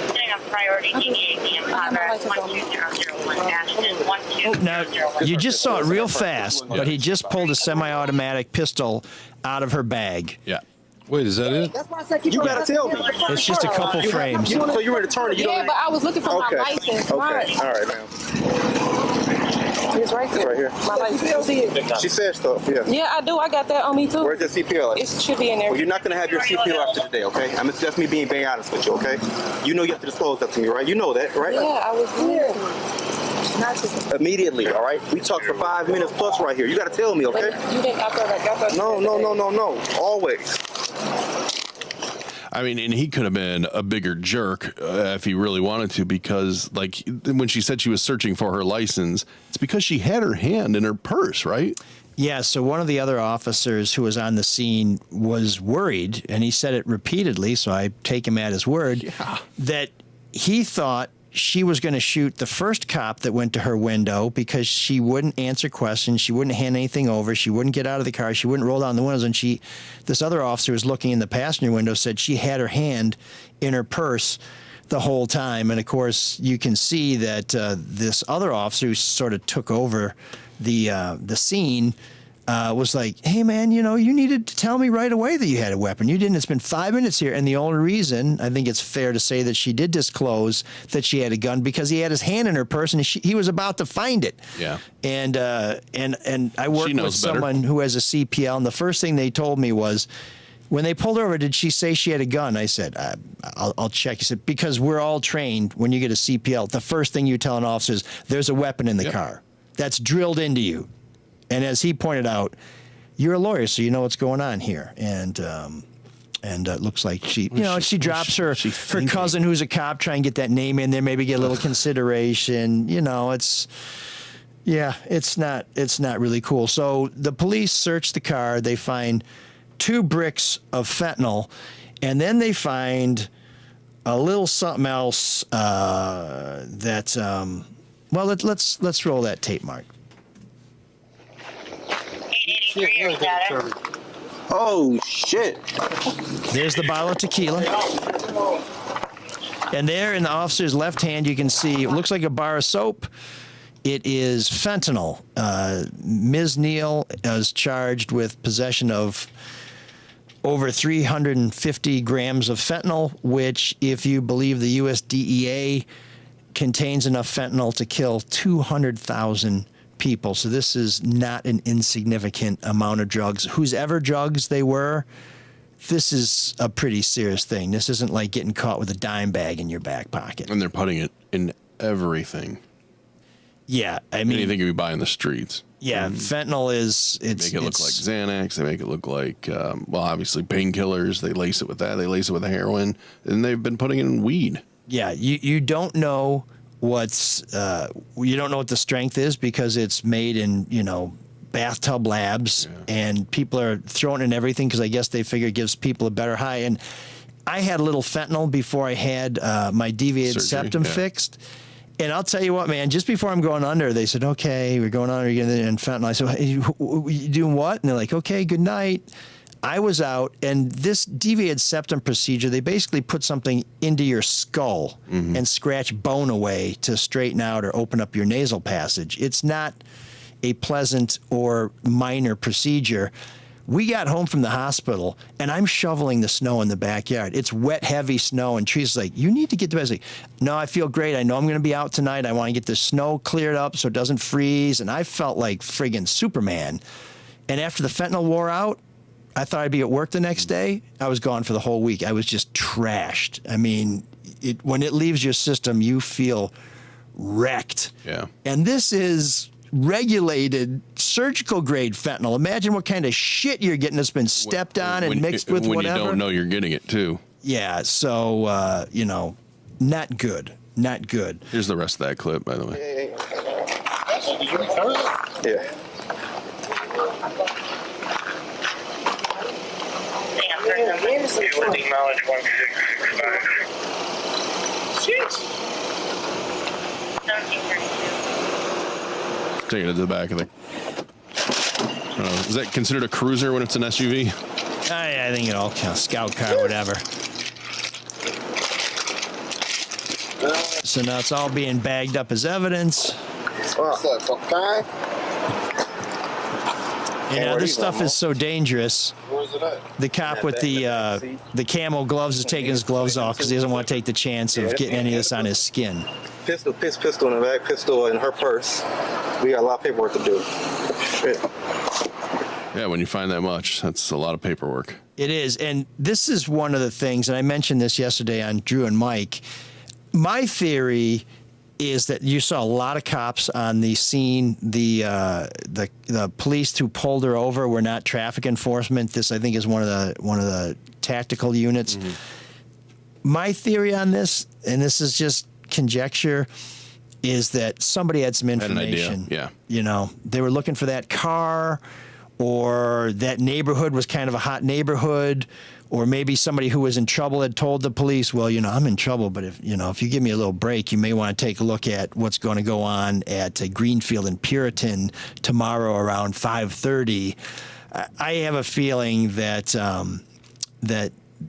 Setting up priority DEAC in progress 12001 Ashton 12001. Now, you just saw it real fast, but he just pulled a semi-automatic pistol out of her bag. Yeah. Wait, is that it? That's why I said keep You on gotta tell me. It's just a couple frames. So you're an attorney. You Yeah, don't. but I was looking for Okay. my license. Okay. Mine. All right, ma'am. It's right here. Right here. My license. You see it? She said so. Yeah. Yeah, I do. I got that on me too. Where's your CPL? At? It should be in there. Well, you're not gonna have your CPL after today, okay? I'm just me being very honest with you, okay? You know you have to disclose that to me, right? You know that, right? Yeah, I was here. Not to. Immediately, all right? We talked for 5 minutes plus right here. You gotta tell me, okay? You didn't. I thought. No. Always. I mean, and he could have been a bigger jerk if he really wanted to, because like when she said she was searching for her license, it's because she had her hand in her purse, right? Yeah, so one of the other officers who was on the scene was worried, and he said it repeatedly, so I take him at his word, that he thought she was going to shoot the first cop that went to her window because she wouldn't answer questions, she wouldn't hand anything over, she wouldn't get out of the car, she wouldn't roll down the windows, and this other officer was looking in the passenger window, said she had her hand in her purse the whole time. And of course, you can see that this other officer who sort of took over the scene was like, hey, man, you needed to tell me right away that you had a weapon. You didn't. It's been 5 minutes here. And the only reason, I think it's fair to say that she did disclose that she had a gun because he had his hand in her purse and he was about to find it. Yeah. And I work with someone who has a CPL, and the first thing they told me was, when they pulled her over, did she say she had a gun? I said, I'll check. He said, because we're all trained when you get a CPL, the first thing you tell an officer is there's a weapon in the car. That's drilled into you. And as he pointed out, you're a lawyer, so you know what's going on here. And it looks like she drops her cousin who's a cop, try and get that name in there, maybe get a little consideration. It's not really cool. So the police search the car. They find 2 bricks of fentanyl, and then they find a little something else let's roll that tape, Mark. Oh shit! There's the bottle of tequila, and there in the officer's left hand you can see it looks like a bar of soap. It is fentanyl. Ms. Neal is charged with possession of over 350 grams of fentanyl, which, if you believe the USDEA, contains enough fentanyl to kill 200,000 people. So this is not an insignificant amount of drugs. Whosever drugs they were, this is a pretty serious thing. This isn't like getting caught with a dime bag in your back pocket. And they're putting it in everything. Yeah, I mean, anything you buy in the streets. Yeah, fentanyl is. They make it look like Xanax. They make it look like, obviously painkillers. They lace it with that. They lace it with heroin, and they've been putting it in weed. Yeah, you don't know what the strength is because it's made in bathtub labs, and people are throwing in everything because I guess they figure it gives people a better high. And I had a little fentanyl before I had my deviated septum fixed. And I'll tell you what, man, just before I'm going under, they said, okay, we're going under again and fentanyl. I said, hey, you doing what? And they're like, okay, good night. I was out, and this deviated septum procedure, they basically put something into your skull and scratch bone away to straighten out or open up your nasal passage. It's not a pleasant or minor procedure. We got home from the hospital, and I'm shoveling the snow in the backyard. It's wet, heavy snow, and Teresa's like, you need to get to bed. I was like, no, I feel great. I know I'm going to be out tonight. I want to get the snow cleared up so it doesn't freeze. And I felt like friggin' Superman. And after the fentanyl wore out, I thought I'd be at work the next day. I was gone for the whole week. I was just trashed. I mean, when it leaves your system, you feel wrecked. Yeah. And this is regulated surgical grade fentanyl. Imagine what kind of shit you're getting that's been stepped on and mixed with when whatever. You don't know you're getting it too. Yeah, so not good. Not good. Here's the rest of that clip, by the way. Yeah. Acknowledge 1665. Shit. 1732. Take it to the back of the. Is that considered a cruiser when it's an SUV? I think it all counts. Scout car, whatever. So now it's all being bagged up as evidence. What's up, okay? This stuff is so dangerous. Where's it at? The cop with the camo gloves is taking his gloves off because he doesn't want to take the chance of getting any of this on his skin. Pistol in the back, pistol in her purse. We got a lot of paperwork to do. Shit. Yeah, when you find that much, that's a lot of paperwork. It is, and this is one of the things, and I mentioned this yesterday on Drew and Mike. My theory is that you saw a lot of cops on the scene. The police who pulled her over were not traffic enforcement. This, I think, is one of the tactical units. Mm-hmm. My theory on this, and this is just conjecture, is that somebody had some information. Had an idea. Yeah. They were looking for that car, or that neighborhood was kind of a hot neighborhood, or maybe somebody who was in trouble had told the police, well, I'm in trouble, but if you give me a little break, you may want to take a look at what's going to go on at Greenfield and Puritan tomorrow around 5:30. I have a feeling that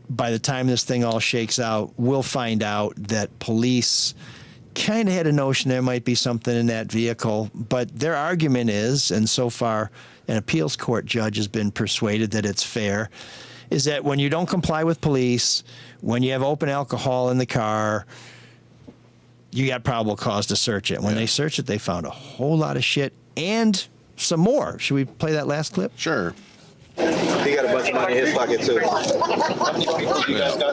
by the time this thing all shakes out, we'll find out that police kind of had a notion there might be something in that vehicle, but their argument is, and so far an appeals court judge has been persuaded that it's fair, is that when you don't comply with police, when you have open alcohol in the car, you got probable cause to search it. When they searched it, they found a whole lot of shit and some more. Should we play that last clip? Sure. He got a bunch of money in his pocket too.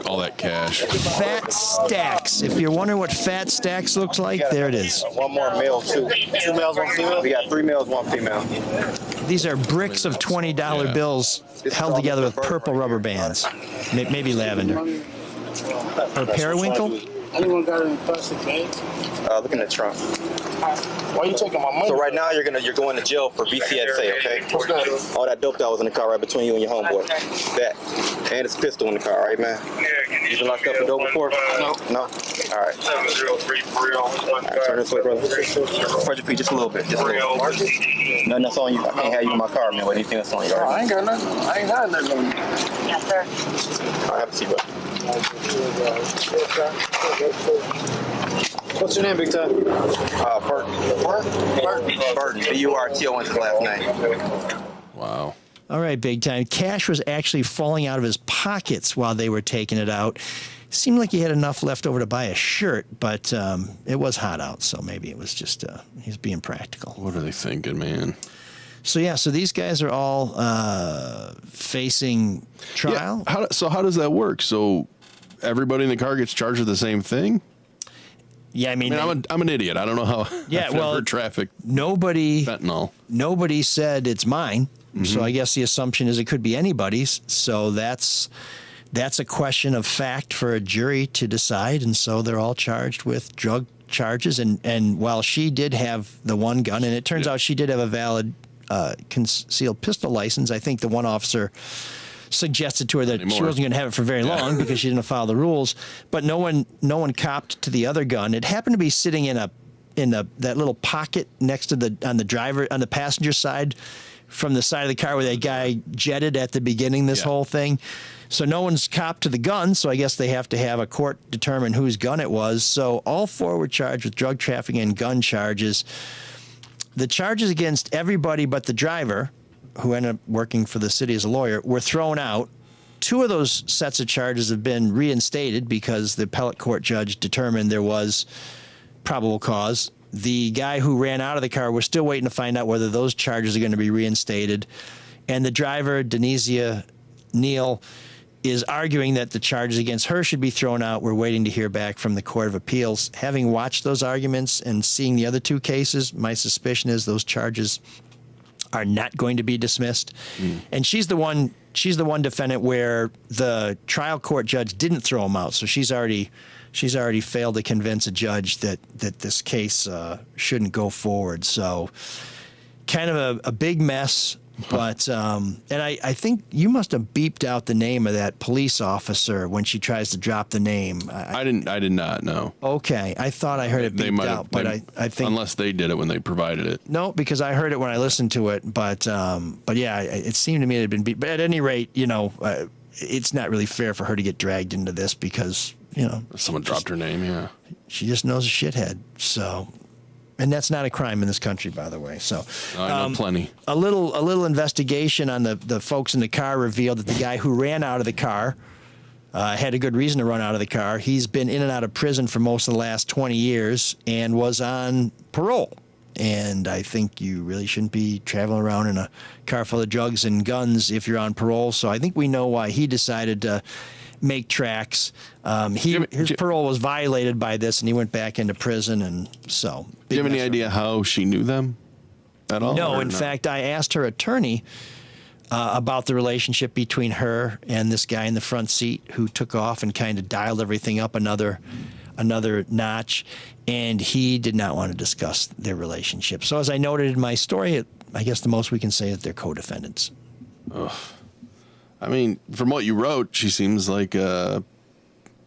All that cash. Fat Stacks. If you're wondering what Fat Stacks looks like, there it is. One more male, two males, one female. We got 3 males, 1 female. These are bricks of $20 bills held together with purple rubber bands. Maybe lavender. Or periwinkle? Anyone got any plastic bags? Look in the trunk. Why you taking my money? So right now you're going to jail for BCSA, okay? What's that? All that dope that was in the car right between you and your homeboy. That. And it's pistol in the car, right, man? You been locked up for dope before? No. No? All right. 703 for real. All right, turn this way, brother. Spread your feet just a little bit. Just a little bit. Nothing that's on you. I can't have you in my car, man, with anything that's on you, all right? I ain't got nothing. I ain't got nothing on me. Yes, sir. All right, have a seat, brother. What's your name, Big Time? Burton. Burton. B-U-R-T-O-N is his last name. Wow. All right, Big Time. Cash was actually falling out of his pockets while they were taking it out. Seemed like he had enough left over to buy a shirt, but it was hot out, so maybe it was just he's being practical. What are they thinking, man? So yeah, so these guys are all facing trial. Yeah. How does that work? So everybody in the car gets charged with the same thing? Yeah, I mean I'm an idiot. I don't know how. Yeah, I've well, never trafficked fentanyl. Nobody said it's mine. Mm-hmm. So I guess the assumption is it could be anybody's. So that's a question of fact for a jury to decide. And so they're all charged with drug charges. And while she did have the one gun, and it turns out she did have a valid concealed pistol license, I think the one officer suggested to her that she wasn't going to have it for very long because she didn't follow the rules. But no one copped to the other gun. It happened to be sitting in that little pocket next to on the passenger side, from the side of the car where that guy jetted at the beginning. This whole thing. So no one's copped to the gun. So I guess they have to have a court determine whose gun it was. So all 4 were charged with drug trafficking and gun charges. The charges against everybody but the driver, who ended up working for the city as a lawyer, were thrown out. 2 of those sets of charges have been reinstated because the appellate court judge determined there was probable cause. The guy who ran out of the car, we're still waiting to find out whether those charges are going to be reinstated. And the driver, Denisia Neal, is arguing that the charges against her should be thrown out. We're waiting to hear back from the Court of Appeals. Having watched those arguments and seeing the other 2 cases, my suspicion is those charges are not going to be dismissed. And she's the one defendant where the trial court judge didn't throw him out. So she's already failed to convince a judge that this case shouldn't go forward. So kind of a big mess. But and I think you must have beeped out the name of that police officer when she tries to drop the name. I did not know. Okay, I thought I heard it beeped out, but I think unless they did it when they provided it. No, because I heard it when I listened to it. But yeah, it seemed to me it had been beeped. But at any rate, it's not really fair for her to get dragged into this because someone dropped her name. Yeah, she just knows a shithead. So. And that's not a crime in this country, by the way. So I know plenty. A little investigation on the folks in the car revealed that the guy who ran out of the car had a good reason to run out of the car. He's been in and out of prison for most of the last 20 years and was on parole. And I think you really shouldn't be traveling around in a car full of drugs and guns if you're on parole. So I think we know why he decided to make tracks. His parole was violated by this, and he went back into prison. And so, do you have any idea how she knew them at all? No. In fact, I asked her attorney about the relationship between her and this guy in the front seat who took off and kind of dialed everything up another notch, and he did not want to discuss their relationship. So, as I noted in my story, I guess the most we can say is they're co-defendants. Ugh. I mean, from what you wrote, she seems like, on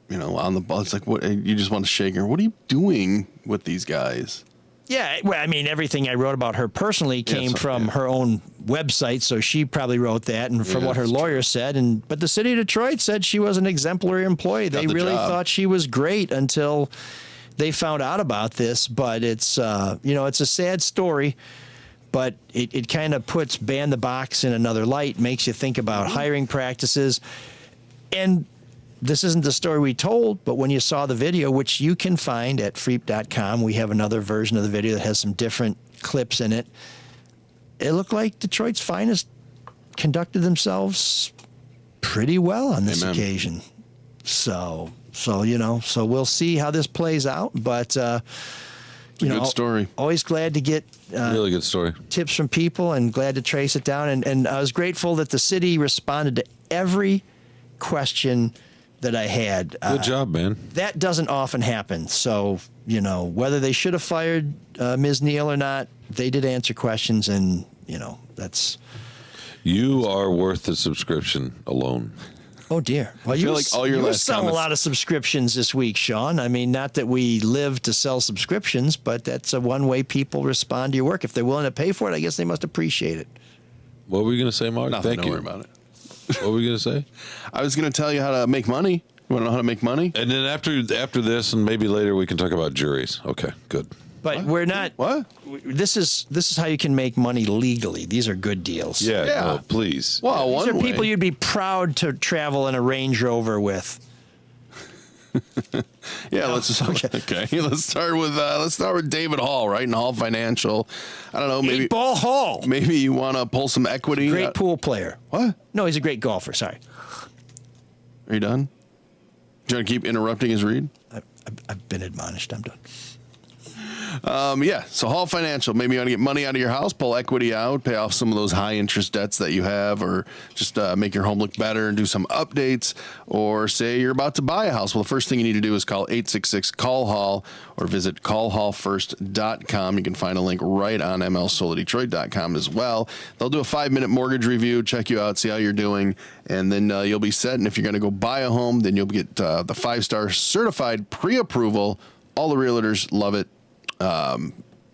the bus. Like, what? You just want to shake her. What are you doing with these guys? Yeah, well, I mean, everything I wrote about her personally came from her own website, so she probably wrote that, and from what her lawyer said. But the city of Detroit said she was an exemplary employee. They really thought she was great until they found out about this, but it's it's a sad story. But it kind of puts Ban the Box in another light, makes you think about hiring practices. And this isn't the story we told, but when you saw the video, which you can find at freep.com, we have another version of the video that has some different clips in it. It looked like Detroit's finest conducted themselves pretty well on this occasion. So we'll see how this plays out. But good story. Always glad to get really good story. Tips from people, and glad to trace it down. And I was grateful that the city responded to every question that I had. Good job, man. That doesn't often happen. So, whether they should have fired Ms. Neal or not, they did answer questions, and, that's... You are worth the subscription alone. Oh, dear. Well, feel like all your you were last selling comments- a lot of subscriptions this week, Sean. I mean, not that we live to sell subscriptions, but that's one way people respond to your work. If they're willing to pay for it, I guess they must appreciate it. What were you going to say, Mark? Nothing. Thank Don't you. worry about it. What were you going to say? I was going to tell you how to make money. You want to know how to make money? And then after this, and maybe later, we can talk about juries. Okay, good. But we're not. What? This is how you can make money legally. These are good deals. Yeah, Yeah. no, please. Well, These one are people way. you'd be proud to travel in a Range Rover with. Yeah, let's just okay. Let's start with David Hall, right? In Hall Financial. I don't know, maybe Ball Hall. maybe you want to pull some equity. Great pool player. What? No, he's a great golfer. Sorry. Are you done? Do you want to keep interrupting his read? I've been admonished. I'm done. So Hall Financial, maybe you want to get money out of your house, pull equity out, pay off some of those high interest debts that you have, or just make your home look better and do some updates, or say you're about to buy a house. Well, the first thing you need to do is call 866-CALL-HALL or visit callhallfirst.com. You can find a link right on mlsolodetroit.com as well. They'll do a 5-minute mortgage review, check you out, see how you're doing, and then you'll be set. And if you're going to go buy a home, then you'll get the 5-star certified pre-approval. All the realtors love it.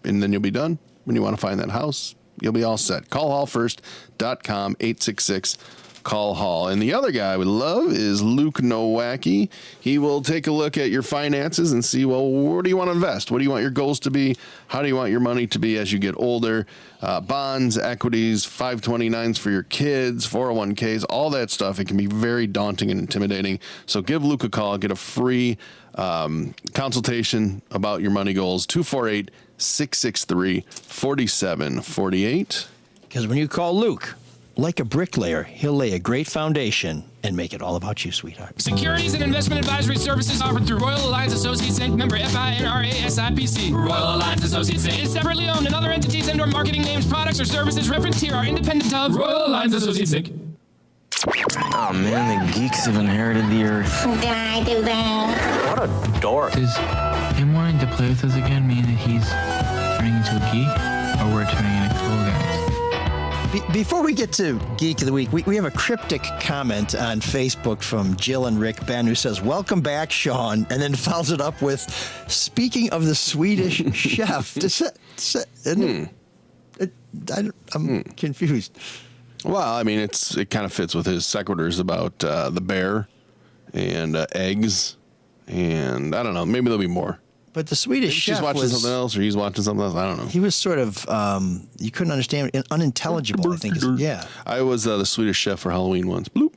And then you'll be done. When you want to find that house, you'll be all set. Callhallfirst.com, 866-CALL-HALL. And the other guy we love is Luke Nowacki. He will take a look at your finances and see, well, where do you want to invest? What do you want your goals to be? How do you want your money to be as you get older? Bonds, equities, 529s for your kids, 401ks, all that stuff. It can be very daunting and intimidating. So give Luke a call. Get a free consultation about your money goals. 248-663-4748. Because when you call Luke, like a bricklayer, he'll lay a great foundation and make it all about you, sweetheart. Securities and investment advisory services offered through Royal Alliance Associates Inc. Member FINRA SIPC. Royal Alliance Associates Inc. is separately owned, and other entities and/or marketing names, products, or services referenced here are independent of Royal Alliance Associates Inc. Oh man, the geeks have inherited the earth. Did I do that? What a dork. Does him wanting to play with us again mean that he's turning into a geek, or we're turning into cool guys? Before we get to Geek of the Week, we have a cryptic comment on Facebook from Jill and Rick Ben, who says, "Welcome back, Sean," and then follows it up with, "Speaking of the Swedish chef." I'm confused. Well, I mean, it kind of fits with his sequiturs about the bear and eggs, and I don't know, maybe there'll be more. But the Swedish chef she's watching something else, or he's watching something else. I don't know. He was sort of you couldn't understand, unintelligible. I think. Yeah. I was the Swedish chef for Halloween once. Bloop.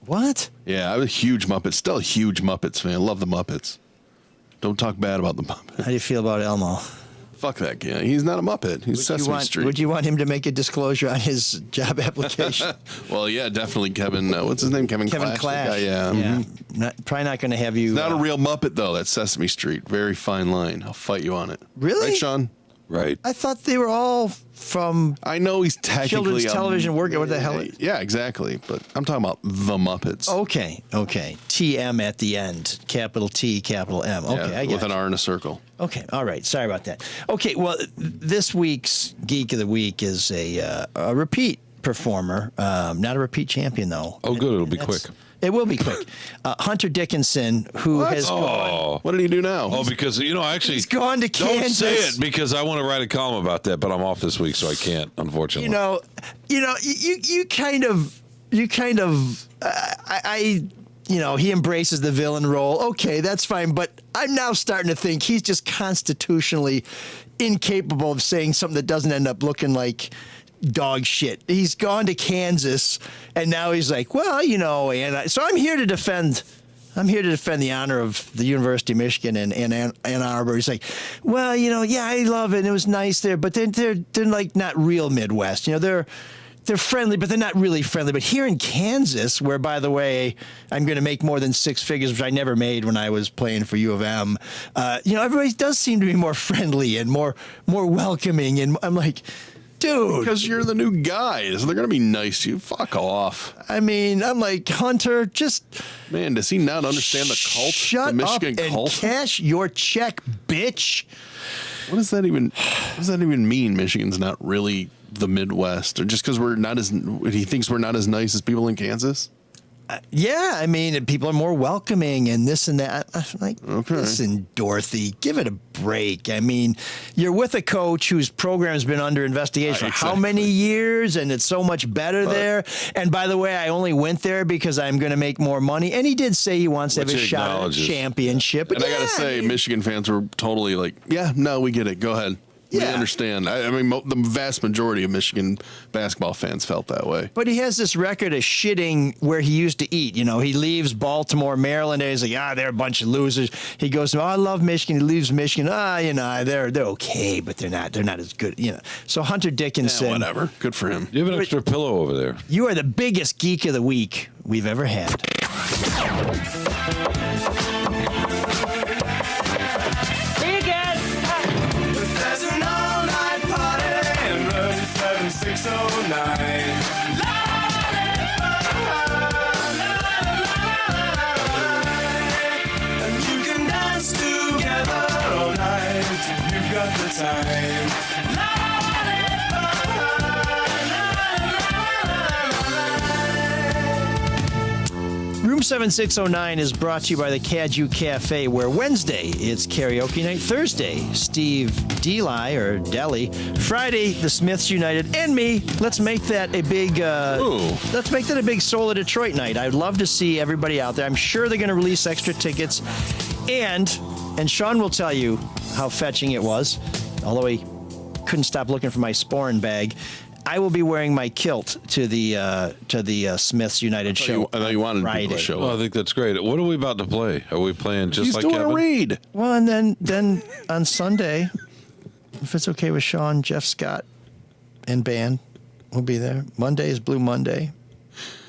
What? Yeah, I was a huge Muppets. Still a huge Muppets fan. I love the Muppets. Don't talk bad about the Muppets. How do you feel about Elmo? Fuck that guy. He's not a Muppet. He's Sesame Street. Would you want him to make a disclosure on his job application? Well, yeah, definitely Kevin. What's his name? Kevin Clash. Yeah. Probably not going to have you. He's not a real Muppet, though. That's Sesame Street. Very fine line. I'll fight you on it. Really? Right, Sean? Right. I thought they were all from. I know he's technically children's television work. What the hell? Yeah, exactly. But I'm talking about the Muppets. Okay. TM at the end. Capital T, capital M. Okay, yeah, I get with an R in a circle. Okay, all right. Sorry about that. Okay, well, this week's Geek of the Week is a repeat performer, not a repeat champion, though. Oh, good. It'll be quick. It will be quick. Hunter Dickinson, who has gone. What did he do now? Oh, because, actually. He's gone to Don't Kansas. say it, because I want to write a column about that, but I'm off this week, so I can't, unfortunately. he embraces the villain role. Okay, that's fine. But I'm now starting to think he's just constitutionally incapable of saying something that doesn't end up looking like dog shit. He's gone to Kansas, and now he's like, well, so I'm here to defend the honor of the University of Michigan and Ann Arbor. He's like, well, yeah, I love it. And it was nice there, but they're like not real Midwest. They're friendly, but they're not really friendly. But here in Kansas, where, by the way, I'm going to make more than six figures, which I never made when I was playing for U of M, everybody does seem to be more friendly and more welcoming. And I'm like, dude. Because you're the new guy, so they're going to be nice to you. Fuck off. I mean, I'm like, Hunter, just... Man, does he not understand the cult? Shut the Michigan up and cult? cash your check, bitch. What does that even mean? Michigan's not really the Midwest, or just because he thinks we're not as nice as people in Kansas? Yeah, I mean, people are more welcoming and this and that. I'm like, Listen, Dorothy, give it a break. I mean, you're with a coach whose program's been under investigation for how many years, and it's so much better there. And by the way, I only went there because I'm going to make more money. And he did say he wants to have a shot at a championship. And I got to say, Michigan fans were totally like, yeah, no, we get it. Go ahead. We understand. I mean, the vast majority of Michigan basketball fans felt that way. But he has this record of shitting where he used to eat. He leaves Baltimore, Maryland, and he's like, they're a bunch of losers. He goes, I love Michigan. He leaves Michigan. They're okay, but they're not as good. So Hunter Dickinson. Yeah, whatever. Good for him. You have an extra pillow over there. You are the biggest geek of the week we've ever had. There's an all-night party in room 7609. And you can dance together all night if you've got the time. Room 7609 is brought to you by the Caju Cafe, where Wednesday it's karaoke night, Thursday Steve Deli or Deli, Friday the Smiths United, and me. Let's make that a big Soul of Detroit night. I'd love to see everybody out there. I'm sure they're going to release extra tickets, and Sean will tell you how fetching it was, although he couldn't stop looking for my Sporn bag. I will be wearing my kilt to the Smiths United show. I know you wanted people to show up. Well, I think that's great. What are we about to play? Are we playing just He's like doing Kevin? a read. Well, and then on Sunday, if it's okay with Sean, Jeff Scott and band will be there. Monday is Blue Monday,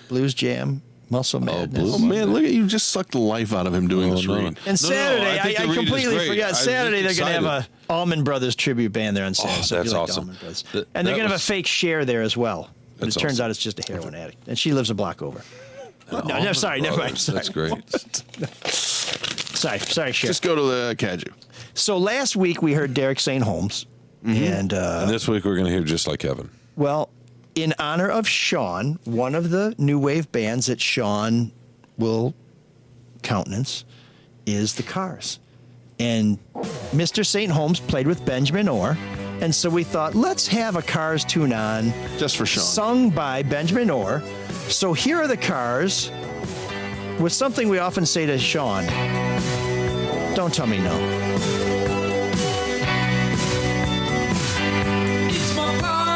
Blues Jam, Muscle Madness. Oh, man, look at you. Just sucked the life out of him doing this read. And Saturday, I think the I read is completely great. forgot. Saturday, they're going to have a Allman Brothers tribute band there on Saturday. Oh, so if you that's like awesome. Allman Brothers. And they're going to have a fake Cher there as well. But That's it turns awesome. out it's just a heroin addict. And she lives a block over. No, sorry, never mind. Sorry. That's great. Sorry, Cher. Just go to the Caju. So last week we heard Derek St. Holmes. And this week we're going to hear just like Kevin. Well, in honor of Sean, one of the new wave bands that Sean will countenance is the Cars. And Mr. St. Holmes played with Benjamin Orr. And so we thought, let's have a Cars tune on. Just for Sean. Sung by Benjamin Orr. So here are the Cars with something we often say to Sean. Don't tell me no.